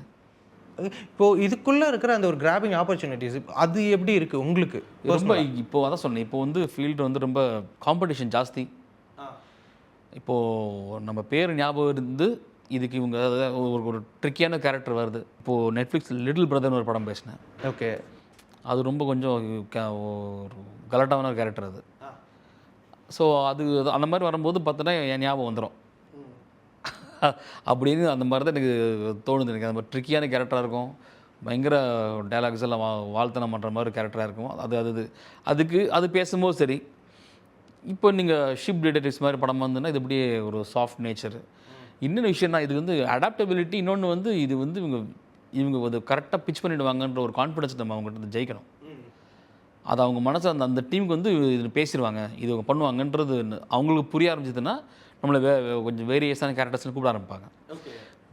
[SPEAKER 2] இப்போது இதுக்குள்ளே இருக்கிற அந்த ஒரு கிராபிங் ஆப்பர்ச்சுனிட்டிஸ் அது எப்படி இருக்குது உங்களுக்கு?
[SPEAKER 1] ரொம்ப இப்போது அதான் சொன்னேன், இப்போ வந்து ஃபீல்டு வந்து ரொம்ப காம்படிஷன் ஜாஸ்தி. இப்போது நம்ம பேர் ஞாபகம் இருந்து இதுக்கு இவங்க ஒரு ட்ரிக்கியான கேரக்டர் வருது. இப்போது நெட்ஃப்ளிக்ஸ் லிட்டில் பிரதர்னு ஒரு படம் பேசினேன்.
[SPEAKER 2] ஓகே,
[SPEAKER 1] அது ரொம்ப கொஞ்சம் ஒரு கலட்டான ஒரு கேரக்டர் அது. ஸோ அது அந்த மாதிரி வரும்போது பார்த்தோன்னா என் ஞாபகம் வந்துடும். அப்படின்னு அந்த மாதிரி தான் எனக்கு தோணுது. எனக்கு அந்த மாதிரி ட்ரிக்கியான கேரக்டராக இருக்கும், பயங்கர டைலாக்ஸ் எல்லாம் வாழ்த்தனம் பண்ணுற மாதிரி கேரக்டராக இருக்கும். அதுக்கு அது பேசும்போது சரி. இப்போ நீங்கள் ஷிப் டிடெக்டிவ்ஸ் மாதிரி படம் வந்துன்னா இது அப்படியே ஒரு சாஃப்ட் நேச்சர். இன்னொரு விஷயம்னா இது வந்து அடாப்டபிலிட்டி. இன்னொன்று வந்து இது வந்து இவங்க வந்து கரெக்டாக பிச் பண்ணிவிடுவாங்கன்ற ஒரு கான்ஃபிடன்ஸ் நம்ம அவங்ககிட்ட ஜெயிக்கணும். அது அவங்க மனசு அந்த டீமுக்கு வந்து இது பேசிடுவாங்க, இது அவங்க பண்ணுவாங்கன்றது அவங்களுக்கு புரிய ஆரம்பிச்சதுன்னா நம்மளை கொஞ்சம் வேரியஸான கேரக்டர்ஸ்னு கூப்பிட ஆரம்பிப்பாங்க.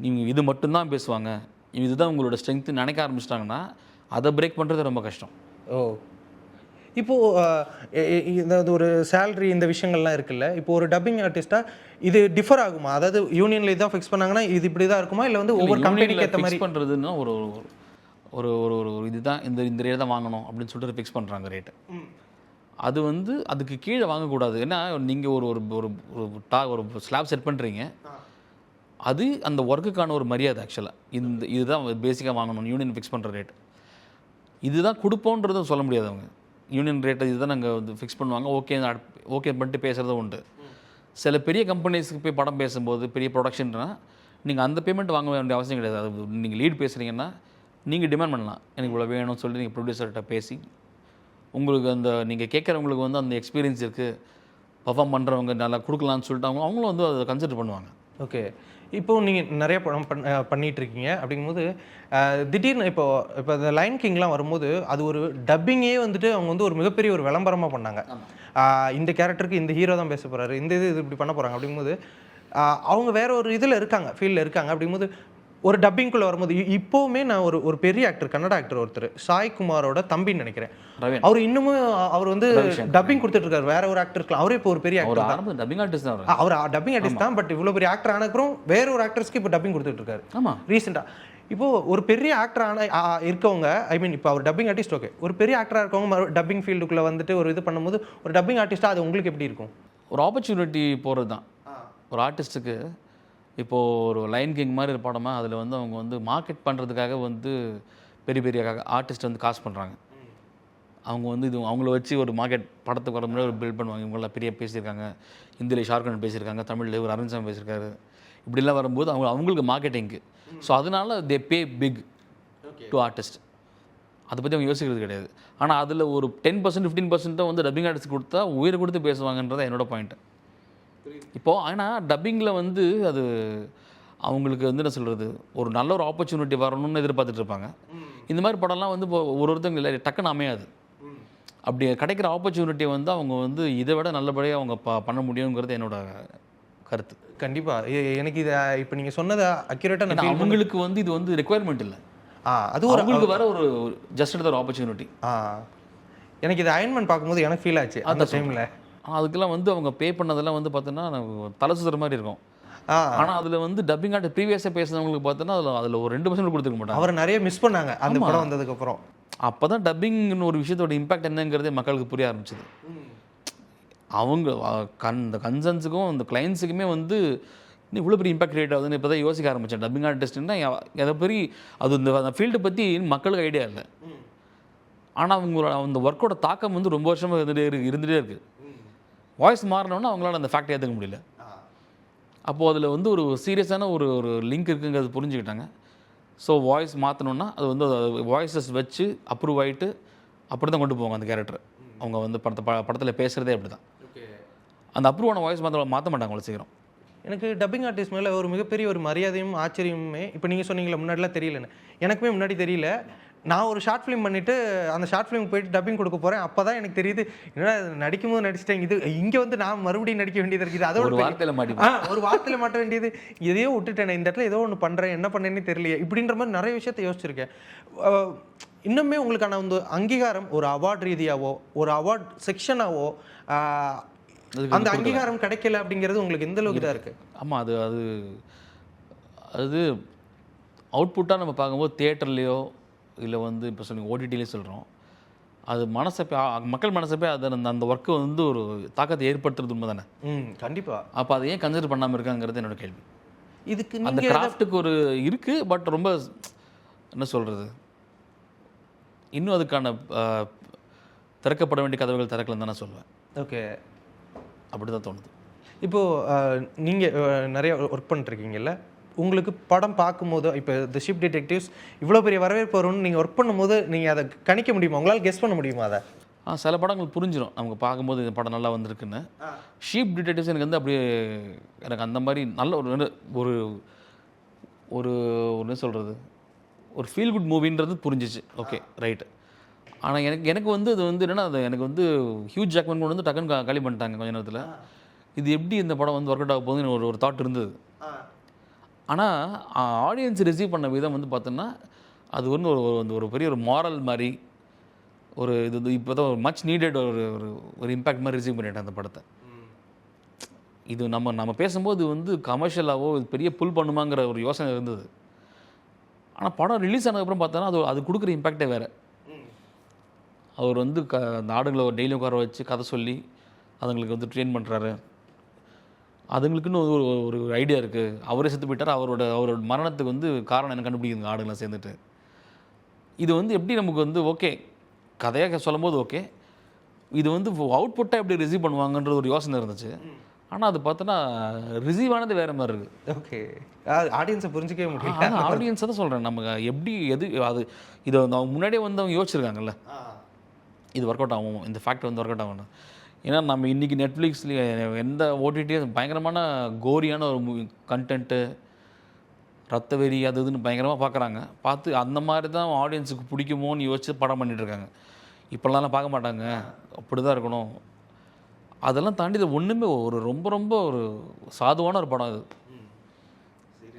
[SPEAKER 1] நீங்கள் இது மட்டும்தான் பேசுவாங்க, இதுதான் உங்களோட ஸ்ட்ரென்த்து நினைக்க ஆரம்பிச்சிட்டாங்கன்னா அதை பிரேக் பண்ணுறது ரொம்ப கஷ்டம்.
[SPEAKER 2] ஓ, இப்போது இந்த ஒரு சேலரி இந்த விஷயங்கள்லாம் இருக்குல்ல, இப்போ ஒரு டப்பிங் ஆர்டிஸ்ட்டாக இது டிஃபர் ஆகுமா? அதாவது யூனியனில் இதான் ஃபிக்ஸ் பண்ணாங்கன்னா இது இப்படி தான் இருக்குமா, இல்லை வந்து ஒவ்வொரு கம்பெனிக்கு ஏற்ற மாதிரி
[SPEAKER 1] பண்ணுறதுன்னா ஒரு ஒரு ஒரு ஒரு இதுதான் இந்த ரேட் தான் வாங்கணும் அப்படின்னு சொல்லிட்டு ஃபிக்ஸ் பண்ணுறாங்க ரேட்டு. அது வந்து அதுக்கு கீழே வாங்கக்கூடாது. ஏன்னா நீங்கள் ஒரு ஒரு ஒரு ஸ்லாப் செட் பண்ணுறீங்க, அது அந்த ஒர்க்குக்கான ஒரு மரியாதை. ஆக்சுவலாக இதுதான் பேசிக்காக வாங்கணும். யூனியன் ஃபிக்ஸ் பண்ணுற ரேட் இதுதான் கொடுப்போன்றதும் சொல்ல முடியாது. அவங்க யூனியன் ரேட்டை இதுதான் நாங்கள் வந்து ஃபிக்ஸ் பண்ணுவாங்க. ஓகே பண்ணிட்டு பேசுகிறதும் உண்டு. சில பெரிய கம்பெனிஸ்க்கு போய் படம் பேசும்போது பெரிய ப்ரொடக்ஷன்னா நீங்கள் அந்த பேமெண்ட் வாங்க வேண்டிய அவசியம் கிடையாது. அது நீங்கள் லீட் பேசுகிறீங்கன்னா நீங்கள் டிமாண்ட் பண்ணலாம், எனக்கு இவ்வளோ வேணும்னு சொல்லிட்டு நீங்கள் ப்ரொடியூசர்கிட்ட பேசி உங்களுக்கு அந்த நீங்கள் கேட்குறவங்களுக்கு வந்து அந்த எக்ஸ்பீரியன்ஸ் இருக்குது, பர்ஃபார்ம் பண்ணுறவங்க நல்லா கொடுக்கலான்னு சொல்லிட்டு அவங்களும் வந்து அதை கன்சிடர் பண்ணுவாங்க.
[SPEAKER 2] ஓகே, இப்போது நீங்கள் நிறைய படம் பண்ணிகிட்ருக்கீங்க. அப்படிங்கும்போது திடீர்னு இப்போ இந்த லைன் கிங்லாம் வரும்போது அது ஒரு டப்பிங்கே வந்துட்டு அவங்க வந்து ஒரு மிகப்பெரிய ஒரு விளம்பரமாக பண்ணாங்க. இந்த கேரக்டருக்கு இந்த ஹீரோ தான் பேச போகிறாரு, இந்த இது இப்படி பண்ண போகிறாங்க. அப்படிங்கும்போது அவங்க வேற ஒரு இதில் இருக்காங்க, ஃபீல்டில் இருக்காங்க. அப்படிங்கும்போது ஒரு டப்பிங்குள்ளே வரும்போது இப்போவுமே நான் ஒரு பெரிய ஆக்டர், கன்னட ஆக்டர் ஒருத்தர் சாய்குமாரோட தம்பின்னு நினைக்கிறேன், அவர் இன்னமும் அவர் வந்து டப்பிங் கொடுத்துட்ருக்காரு வேற ஒரு ஆக்டருக்கு. அவரே இப்போ ஒரு பெரிய ஆக்டர்,
[SPEAKER 1] டப்பிங் ஆர்டிஸ்ட் தான்.
[SPEAKER 2] அவர் டப்பிங் ஆர்டிஸ்ட் தான், பட் இவ்வளோ பெரிய ஆக்டர் ஆனப்புறம் வேற ஒரு ஆக்டர்ஸ்க்கு இப்போ டப்பிங் கொடுத்துட்ருக்காரு.
[SPEAKER 1] ஆமாம்,
[SPEAKER 2] ரீசெண்டாக இப்போது ஒரு பெரிய ஆக்டர் இருக்கவங்க, ஐ மீன் இப்போ அவர் டப்பிங் ஆர்டிஸ்ட், ஓகே, ஒரு பெரிய ஆக்டராக இருக்கவங்க டப்பிங் ஃபீல்டுக்குள்ளே வந்துட்டு ஒரு இது பண்ணும்போது ஒரு டப்பிங் ஆர்டிஸ்ட்டாக அது உங்களுக்கு எப்படி இருக்கும்?
[SPEAKER 1] ஒரு ஆப்பர்ச்சுனிட்டி போகிறது தான் ஒரு ஆர்டிஸ்ட்டுக்கு. இப்போது ஒரு லைன் கிங் மாதிரி ஒரு படமாக அதில் வந்து அவங்க வந்து மார்க்கெட் பண்ணுறதுக்காக வந்து பெரிய பெரிய ஆர்டிஸ்ட் வந்து காசு பண்ணுறாங்க. அவங்க வந்து இது அவங்கள வச்சு ஒரு மார்க்கெட் படத்துக்கு வர முன்னாடி ஒரு பில்ட் பண்ணுவாங்க. இவங்களாம் பெரிய பேசியிருக்காங்க, ஹிந்தியில் ஷாருக்கான் பேசியிருக்காங்க, தமிழில் ஒரு அரவிந்த் சாமி பேசியிருக்காரு. இப்படிலாம் வரும்போது அவங்களுக்கு மார்க்கெட்டிங்கு. ஸோ அதனால தே பே பிக் டு ஆர்டிஸ்ட். அதை பற்றி அவங்க யோசிக்கிறது கிடையாது. ஆனால் அதில் ஒரு 10% 15% வந்து டப்பிங் ஆர்டிஸ்ட் கொடுத்தா உயிரை கொடுத்து பேசுவாங்கன்றதான் என்னோட பாயிண்ட்டு. இப்போது ஆனால் டப்பிங்கில் வந்து அது அவங்களுக்கு வந்து என்ன சொல்கிறது, ஒரு நல்ல ஒரு ஆப்பர்ச்சுனிட்டி வரணும்னு எதிர்பார்த்துட்டு இருப்பாங்க. இந்த மாதிரி படம்லாம் வந்து இப்போ ஒருத்தங்க இல்லை டக்குன்னு அமையாது. அப்படி கிடைக்கிற ஆப்பர்ச்சுனிட்டியை வந்து அவங்க வந்து இதை விட நல்லபடியாக அவங்க பண்ண முடியுங்கிறது என்னோட கருத்து.
[SPEAKER 2] கண்டிப்பாக எனக்கு இதை இப்போ நீங்கள் சொன்னதை அக்யூரேட்டாக
[SPEAKER 1] அவங்களுக்கு வந்து இது வந்து ரெக்குயர்மெண்ட் இல்லை,
[SPEAKER 2] அது ஒரு
[SPEAKER 1] அவங்களுக்கு வர ஒரு ஜஸ்ட் ஒரு ஆப்பர்ச்சுனிட்டி.
[SPEAKER 2] எனக்கு இது அயன்மேன் பார்க்கும்போது எனக்கு ஃபீல் ஆச்சு அந்த டைமில்.
[SPEAKER 1] அதுக்கெல்லாம் வந்து அவங்க பே பண்ணதெல்லாம் வந்து பார்த்தோன்னா தலை சுத்துற மாதிரி இருக்கும். ஆனால் அதில் வந்து டப்பிங் ஆர்ட் ப்ரீவியஸாக பேசுனவங்களுக்கு பார்த்தோன்னா அதில் ஒரு 2% கொடுத்துருக்க மாட்டாங்க.
[SPEAKER 2] அவர் நிறைய மிஸ் பண்ணாங்க அந்த படம் வந்ததுக்கப்புறம்.
[SPEAKER 1] அப்போ தான் டப்பிங்னு ஒரு விஷயத்தோட இம்பாக்ட் என்னங்கிறதே மக்களுக்கு புரிய ஆரம்பிச்சிது. அவங்க இந்த கன்சர்ன்ஸுக்கும் இந்த கிளைண்ட்ஸுக்குமே வந்து இன்னும் இவ்வளோ பெரிய இம்பாக்ட் கிரியேட் ஆகுதுன்னு இப்போ தான் யோசிக்க ஆரம்பித்தேன். டப்பிங் ஆர்டிஸ்ட்னா எதை பெரிய அது இந்த ஃபீல்டை பற்றி மக்களுக்கு ஐடியா இல்லை. ஆனால் அவங்களோட அந்த ஒர்க்கோட தாக்கம் வந்து ரொம்ப வருஷமாக இருந்துகிட்டே இருக்குது. வாய்ஸ் மாறினோன்னா அவங்களால அந்த ஃபேக்ட் ஏற்றுக்க முடியல. அப்போது அதில் வந்து ஒரு சீரியஸான ஒரு ஒரு லிங்க் இருக்குங்கிறது புரிஞ்சுக்கிட்டாங்க. ஸோ வாய்ஸ் மாற்றணுன்னா அது வந்து வாய்ஸஸ் வச்சு அப்ரூவ் ஆகிட்டு அப்படி தான் கொண்டு போவாங்க அந்த கேரக்டர். அவங்க வந்து படத்தில் பேசுகிறதே அப்படி தான். அந்த அப்ரூவான வாய்ஸ் மாற்ற மாட்டாங்க அவ்வளோ சீக்கிரம்.
[SPEAKER 2] எனக்கு டப்பிங் ஆர்டிஸ்ட் மேலே ஒரு மிகப்பெரிய ஒரு மரியாதையும் ஆச்சரியமுமே இப்போ நீங்கள் சொன்னீங்களே முன்னாடிலாம் தெரியலன்னு, எனக்குமே முன்னாடி தெரியல. நான் ஒரு ஷார்ட் ஃபிலிம் பண்ணிவிட்டு அந்த ஷார்ட் ஃபிலிம் போயிட்டு டப்பிங் கொடுக்க போகிறேன். அப்போ தான் எனக்கு தெரியுது, என்னடா நடிக்கும்போது நடிச்சிட்டேன், இது இங்கே வந்து நான் மறுபடியும் நடிக்க வேண்டியது இருக்குது. அதோட
[SPEAKER 1] ஒரு வார்த்தையில்
[SPEAKER 2] ஒரு வார்த்தையில் மாட்ட வேண்டியது, எதையோ விட்டுட்டேன், இந்த இடத்துல ஏதோ ஒன்று பண்ணுறேன், என்ன பண்ணேன்னு தெரியலையே, இப்படின்ற மாதிரி நிறைய விஷயத்தை யோசிச்சிருக்கேன். இன்னுமே உங்களுக்கான வந்து அங்கீகாரம் ஒரு அவார்ட் ரீதியாவோ ஒரு அவார்ட் செக்ஷனாவோ அந்த அங்கீகாரம் கிடைக்கல அப்படிங்கிறது உங்களுக்கு எந்த அளவுக்கு தான் இருக்குது?
[SPEAKER 1] ஆமாம், அது அது அது அவுட்புட்டாக நம்ம பார்க்கும்போது தியேட்டர்லேயோ இல்லை வந்து இப்போ சொன்னீங்க ஓடிடிலேயே சொல்கிறோம், அது மக்கள் மனசப்பே அது அந்த ஒர்க்கு வந்து ஒரு தாக்கத்தை ஏற்படுத்துறது உண்மை தானே.
[SPEAKER 2] கண்டிப்பாக.
[SPEAKER 1] அப்போ அதை ஏன் கன்சிடர் பண்ணாமல் இருக்காங்கிறது என்னோட கேள்வி.
[SPEAKER 2] இதுக்கு
[SPEAKER 1] அந்த கிராஃப்ட்டுக்கு ஒரு இருக்குது, பட் ரொம்ப என்ன சொல்கிறது, இன்னும் அதுக்கான திறக்கப்பட வேண்டிய கதவுகள் திறக்கலன்னு தான் நான் சொல்லுவேன்.
[SPEAKER 2] ஓகே,
[SPEAKER 1] அப்படி தான் தோணுது.
[SPEAKER 2] இப்போது நீங்கள் நிறைய ஒர்க் பண்ணிட்டுருக்கீங்கல்ல, உங்களுக்கு படம் பார்க்கும்போது இப்போ தி ஷிப் டிடெக்டிவ்ஸ் இவ்வளோ பெரிய வரவேற்பு வரும்னு நீங்கள் ஒர்க் பண்ணும்போது நீங்கள் அதை கணிக்க முடியுமா? உங்களால் கெஸ் பண்ண முடியுமா அதை?
[SPEAKER 1] சில படங்கள் புரிஞ்சிடும் நமக்கு பார்க்கும்போது இந்த படம் நல்லா வந்திருக்குன்னு. ஷீப் டிடெக்டிவ்ஸ் எனக்கு வந்து அப்படியே எனக்கு அந்த மாதிரி நல்ல ஒரு ஒரு என்ன சொல்கிறது, ஒரு ஃபீல் குட் மூவின்றது புரிஞ்சிச்சு. Okay right. ஆனால் எனக்கு வந்து அது வந்து என்னென்னா, அது எனக்கு வந்து ஹியூஜ் ஜாக்மன் கொண்டு வந்து டக்குன்னு காலி பண்ணிட்டாங்க கொஞ்ச நேரத்தில். இது எப்படி இந்த படம் வந்து ஒர்க் அவுட் ஆக போகுதுன்னு ஒரு தாட் இருந்தது. ஆனால் ஆடியன்ஸ் ரிசீவ் பண்ண விதம் வந்து பார்த்தோன்னா அது வந்து ஒரு பெரிய ஒரு மாரல் மாதிரி ஒரு இது இப்போ தான் ஒரு மச் நீடட் ஒரு இம்பேக்ட் மாதிரி ரிசீவ் பண்ணிட்டேன் அந்த படத்தை. இது நம்ம பேசும்போது வந்து கமர்ஷியலாகவோ பெரிய புல் பண்ணுமாங்கிற ஒரு யோசனை இருந்தது. ஆனால் படம் ரிலீஸ் ஆனதுக்கப்புறம் பார்த்தோன்னா அது கொடுக்குற இம்பேக்டே வேறு. அவர் வந்து அந்த ஆடுங்களை டெய்லி உட்கார வச்சு கதை சொல்லி அதுங்களுக்கு வந்து ட்ரெயின் பண்ணுறாரு. அதுங்களுக்குன்னு ஒரு ஐடியா இருக்குது. அவரே செத்து போயிட்டார், அவரோட மரணத்துக்கு வந்து காரணம் என்ன கண்டுபிடிக்குங்க ஆடுங்களை சேர்ந்துட்டு. இது வந்து எப்படி நமக்கு வந்து ஓகே கதையாக சொல்லும் போது ஓகே, இது வந்து அவுட்புட்டாக எப்படி ரிசீவ் பண்ணுவாங்கன்றது ஒரு யோசனை இருந்துச்சு. ஆனால் அது பார்த்தோன்னா ரிசீவ் ஆனது வேறு மாதிரி இருக்குது.
[SPEAKER 2] ஓகே, ஆடியன்ஸை புரிஞ்சிக்கவே முடியும்.
[SPEAKER 1] ஆடியன்ஸை தான் சொல்கிறேன், நமக்கு எப்படி அது இதை அவங்க முன்னாடியே வந்து அவங்க யோசிச்சிருக்காங்கல்ல, இது ஒர்க் அவுட் ஆகும், இந்த ஃபேக்ட் வந்து ஒர்க் அவுட் ஆகணும். ஏன்னா நம்ம இன்றைக்கி நெட்ஃப்ளிக்ஸ்லேயே எந்த ஓடிடியும் பயங்கரமான கோரியான ஒரு கண்டென்ட்டு, ரத்த வெறி அது இதுன்னு பயங்கரமாக பார்க்குறாங்க. பார்த்து அந்த மாதிரி தான் ஆடியன்ஸுக்கு பிடிக்குமோன்னு யோசிச்சு படம் பண்ணிகிட்ருக்காங்க. இப்போல்லாம் பார்க்க மாட்டாங்க, அப்படி தான் இருக்கணும். அதெல்லாம் தாண்டி இது ஒன்றுமே ரொம்ப ரொம்ப ஒரு சாதுவான ஒரு படம் அது.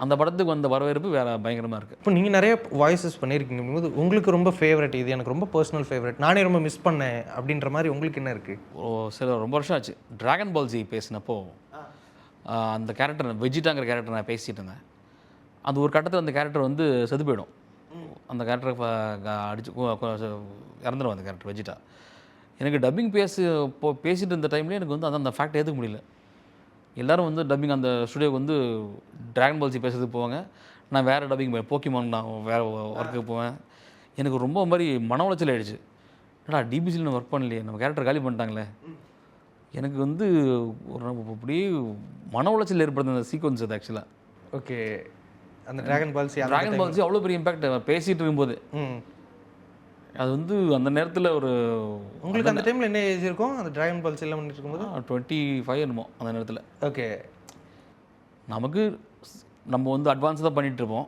[SPEAKER 1] அந்த படத்துக்கு வந்த வரவேற்பு வேறு பயங்கரமாக இருக்குது.
[SPEAKER 2] இப்போ நீங்கள் நிறைய வாய்ஸஸ் பண்ணியிருக்கீங்க போது உங்களுக்கு ரொம்ப ஃபேவரட், இது எனக்கு ரொம்ப பர்சனல் ஃபேவரட், நானே ரொம்ப மிஸ் பண்ணேன் அப்படின்ற மாதிரி உங்களுக்கு என்ன இருக்குது?
[SPEAKER 1] ரொம்ப வருஷம் ஆச்சு. ட்ராகன் பால் ஜி பேசினப்போ அந்த கேரக்டர் வெஜிட்டாங்கிற கேரக்டர் நான் பேசிகிட்டு இருந்தேன். அந்த ஒரு கட்டத்தில் அந்த கேரக்டர் வந்து செத்து போயிடும். அந்த கேரக்டரை அடிச்சு இறந்துடும் அந்த கேரக்டர் வெஜிட்டா. எனக்கு டப்பிங் பேசிகிட்டு இருந்த டைம்லேயே எனக்கு வந்து அந்த ஃபேக்ட் ஏற்றுக்க முடியல. எல்லோரும் வந்து டப்பிங் அந்த ஸ்டுடியோக்கு வந்து ட்ராகன் பால் ஜி பேசுறதுக்கு போவாங்க, நான் வேறு டப்பிங் போக்கிமான் நான் வேறு ஒர்க்குக்கு போவேன். எனக்கு ரொம்ப மாதிரி மன உளைச்சல் ஆகிடுச்சு. ஏன்னா டிபிசியில் நான் ஒர்க் பண்ணலையே, நம்ம கேரக்டர் காலி பண்ணிட்டாங்களே. எனக்கு வந்து ஒரு அப்படியே மன உளைச்சல் ஏற்படுத்த அந்த சீக்வன்ஸ் அது ஆக்சுவலாக.
[SPEAKER 2] ஓகே, அந்த ட்ராகன் பால்
[SPEAKER 1] ஜி அவ்வளோ பெரிய இம்பேக்ட் பேசிகிட்டு இருக்கும்போது. அது வந்து அந்த நேரத்தில்
[SPEAKER 2] உங்களுக்கு அந்த டைமில் என்ன ஏஜ் இருக்கும் அந்த ட்ராகன் பால்ஸ் எல்லாம் பண்ணிட்டு இருக்கும்போது?
[SPEAKER 1] 25 என்னமோ அந்த நேரத்தில்.
[SPEAKER 2] ஓகே,
[SPEAKER 1] நம்ம வந்து அட்வான்ஸ் தான் பண்ணிகிட்டு இருப்போம்.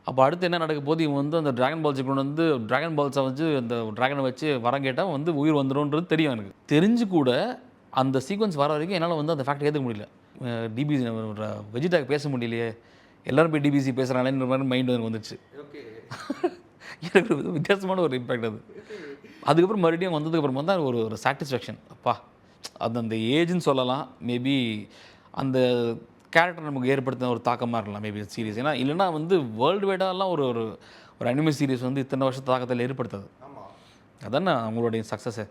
[SPEAKER 1] அப்போ அடுத்து என்ன நடக்க போது, இவன் வந்து அந்த ட்ராகன் பால்ஸை கொண்டு வந்து ட்ராகன் பால்ஸை வச்சு அந்த ட்ராகனை வச்சு வரம் கேட்டால் வந்து உயிர் வந்துடும்ன்றது தெரியும் எனக்கு. தெரிஞ்சு கூட அந்த சீக்வன்ஸ் வர வரைக்கும் என்னால் வந்து அந்த ஃபேக்ட் ஏற்றுக்க முடியல. டிபிசி வெஜிடாக்கு பேச முடியலையே, எல்லோரும் போய் டிபிசி பேசுகிறாங்களேன்ற மாதிரி மைண்ட் எனக்கு வந்துச்சு. எனக்கு வித்தியாசமான ஒரு இம்பேக்ட் அது. அதுக்கப்புறம் மறுபடியும் வந்ததுக்கப்புறமா தான் ஒரு சாட்டிஸ்ஃபேக்ஷன். அப்பா அந்த ஏஜ்னு சொல்லலாம், மேபி அந்த கேரக்டர் நமக்கு ஏற்படுத்தின ஒரு தாக்கமாக இருக்கலாம் மேபி சீரிஸ். ஏன்னா இல்லைனா வந்து வேர்ல்டு வைடாலாம் ஒரு அனிமே சீரிஸ் வந்து இத்தனை வருஷம் தாக்கத்தில் ஏற்படுத்தாது. அதானே அவங்களுடைய சக்ஸஸே.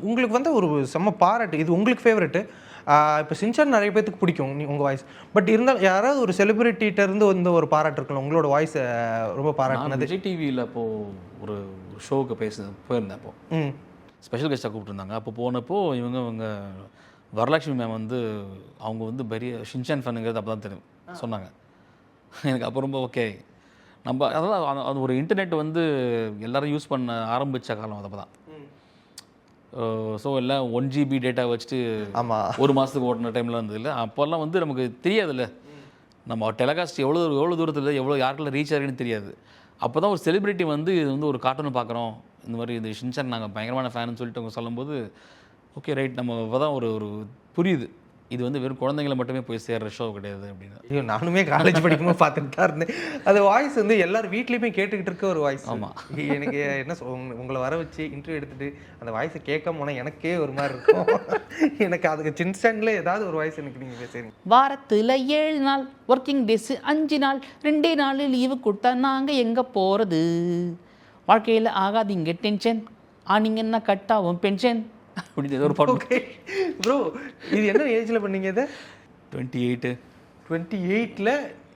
[SPEAKER 2] உங்களுக்கு வந்து ஒரு செம்ம பாராட்டு, இது உங்களுக்கு ஃபேவரெட்டு. இப்போ சின்சான் நிறைய பேத்துக்கு பிடிக்கும் உங்கள் வாய்ஸ், பட் இருந்தாலும் யாராவது ஒரு செலிபிரிட்டிகிட்டேருந்து வந்து ஒரு பாராட்டு இருக்கலாம் உங்களோட வாய்ஸ் ரொம்ப பாராட்டுனது?
[SPEAKER 1] விஜய் டிவியில் அப்போது ஒரு ஷோவுக்கு போயிருந்தேன். அப்போது ஸ்பெஷல் கெஸ்ட்டாக கூப்பிட்டுருந்தாங்க. அப்போ போனப்போ இவங்க வரலட்சுமி மேம் வந்து அவங்க வந்து பெரிய ஷின்சான் ஃபேனுங்கிறது அப்போ தான் தெரியும் சொன்னாங்க. எனக்கு அப்போ ரொம்ப ஓகே நம்ம அதான் அது ஒரு இன்டர்நெட் வந்து எல்லோரும் யூஸ் பண்ண ஆரம்பித்த காலம் அது அப்போ தான். ஸோ எல்லாம் 1 GB டேட்டா வச்சுட்டு
[SPEAKER 2] ஆமாம்
[SPEAKER 1] ஒரு மாதத்துக்கு ஓட்டின டைமில் இருந்தது இல்லை. அப்போல்லாம் வந்து நமக்கு தெரியாதுல்ல நம்ம டெலிகாஸ்ட் எவ்வளோ தூரத்தில் எவ்வளோ யாருக்குள்ள ரீச் ஆகுதுன்னு தெரியாது. அப்போ தான் ஒரு செலிப்ரிட்டி வந்து இது வந்து ஒரு கார்ட்டூன் பார்க்குறோம், இந்த மாதிரி இது ஷின்சான் நாங்கள் பயங்கரமான ஃபேன்னு சொல்லிட்டு அவங்க சொல்லும்போது ஓகே ரைட் நம்ம இப்போ தான் ஒரு புரியுது இது வந்து வெறும் குழந்தைங்களை மட்டுமே போய் சேர்ற ஷோ கிடையாது அப்படின்னு.
[SPEAKER 2] ஐயோ நானுமே காலேஜ் படிக்கும்போது பார்த்துட்டு தான் இருந்தேன். அந்த வாய்ஸ் வந்து எல்லாரும் வீட்லேயுமே கேட்டுக்கிட்டு இருக்க ஒரு வாய்ஸ்.
[SPEAKER 1] ஆமாம்,
[SPEAKER 2] எனக்கு என்ன உங்களை வர வச்சு இன்டர்வியூ எடுத்துட்டு அந்த வாய்ஸை கேட்க போனால் எனக்கே ஒரு மாதிரி இருக்கும். எனக்கு அதுக்கு சின்ஸ்டன்ட்ல ஏதாவது ஒரு வாய்ஸ் எனக்கு நீங்கள் பேசுறீங்க.
[SPEAKER 3] வாரத்தில் 7 நாள் ஒர்க்கிங் டேஸ் 5 நாள் 2 நாள் லீவு கொடுத்தா நாங்கள் எங்கே போகிறது? வாழ்க்கையில் ஆகாதீங்க டென்ஷன், ஆனிங்கன்னா கட்டாகும் பென்ஷன்
[SPEAKER 1] அப்படின்னு ஏதோ ஒரு பாட்டு.
[SPEAKER 2] ஓகே ப்ரோ, இது என்ன ஏஜில் பண்ணீங்க இதை?
[SPEAKER 1] 28.
[SPEAKER 2] 28ல்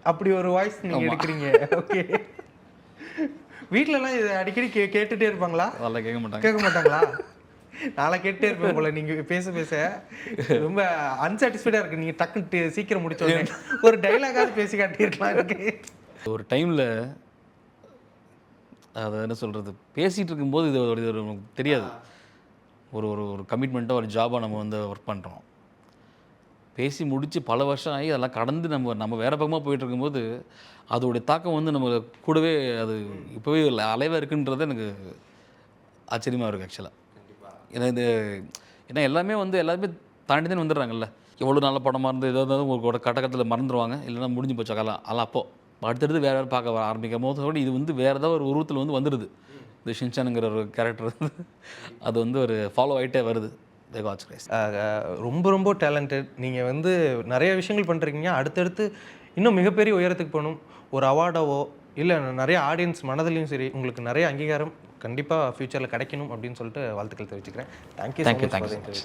[SPEAKER 2] அப்படி ஒரு வாய்ஸ் நீங்கள் எடுக்கிறீங்க. ஓகே, வீட்டிலலாம் இதை அடிக்கடி கேட்டுகிட்டே இருப்பாங்களா?
[SPEAKER 1] அதெல்லாம் கேட்க
[SPEAKER 2] கேட்க மாட்டாங்களா? நாளை கேட்டே இருப்பேன் போல நீங்கள் பேச ரொம்ப அன்சாட்டிஸ்ஃபைடாக இருக்குது. நீங்கள் டக்குன்னு சீக்கிரம் முடிச்சோடனே ஒரு டைலாகாவது பேசி காட்டியிருக்கலாம் எனக்கு.
[SPEAKER 1] ஒரு டைமில் அதை என்ன சொல்கிறது, பேசிகிட்டு இருக்கும்போது இது நமக்கு தெரியாது. ஒரு கமிட்மெண்ட்டாக ஒரு ஜாபாக நம்ம வந்து ஒர்க் பண்ணுறோம். பேசி முடித்து பல வருஷம் ஆகி அதெல்லாம் கடந்து நம்ம வேறு பக்கமாக போயிட்டு இருக்கும்போது அதோடைய தாக்கம் வந்து நம்ம கூடவே அது இப்போவே அலைவாக இருக்குன்றது எனக்கு ஆச்சரியமாக இருக்குது ஆக்சுவலாக. ஏன்னா எல்லாமே தாண்டி தான் வந்துடுறாங்கல்ல. எவ்வளோ நல்ல படமாக இருந்து ஏதாவது ஒரு கட்டத்தில் மறந்துடுவாங்க, இல்லைன்னா முடிஞ்சு போச்சு காலம். அதெல்லாம் அப்போது அடுத்தடுத்து வேறு பார்க்க ஆரம்பிக்கும் போது இது வந்து வேறு ஏதாவது ஒரு உருவத்தில் வந்து வந்துடுது. இந்த ஷின்சானுங்கிற ஒரு கேரக்டர் வந்து அது வந்து ஒரு ஃபாலோ ஆகிட்டே வருது.
[SPEAKER 2] ரொம்ப டேலண்டட். நீங்கள் வந்து நிறைய விஷயங்கள் பண்ணுறீங்க. அடுத்தடுத்து இன்னும் மிகப்பெரிய உயரத்துக்கு போகணும். ஒரு அவார்டாவோ இல்லை நிறைய ஆடியன்ஸ் மனதிலையும் சரி உங்களுக்கு நிறைய அங்கீகாரம் கண்டிப்பாக ஃப்யூச்சரில் கிடைக்கணும் அப்படின்னு சொல்லிட்டு வாழ்த்துக்கள் தெரிவிச்சுக்கிறேன். தேங்க்யூ.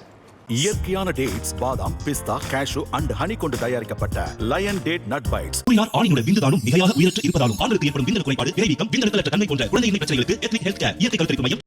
[SPEAKER 4] இயற்கையான டேட்ஸ், பாதாம், பிஸ்தா, கேஷு அண்ட் ஹனி கொண்டு தயாரிக்கப்பட்ட லயன் டேட் நட் பைட்ஸ்.
[SPEAKER 5] ஆணினுடைய விந்துதானும் மிகையாக உயரற்று இருப்பதாலும் ஆண்களுக்கு ஏற்படும் விந்தணு குறைபாடு, விரைவீக்கம், விந்தணுக்களற்ற தன்மை போன்ற குழந்தையின்மை பிரச்சனைகளுக்கு எத்னிக் ஹெல்த் கேர் இயற்கை கருத்தரிப்பு மையம்.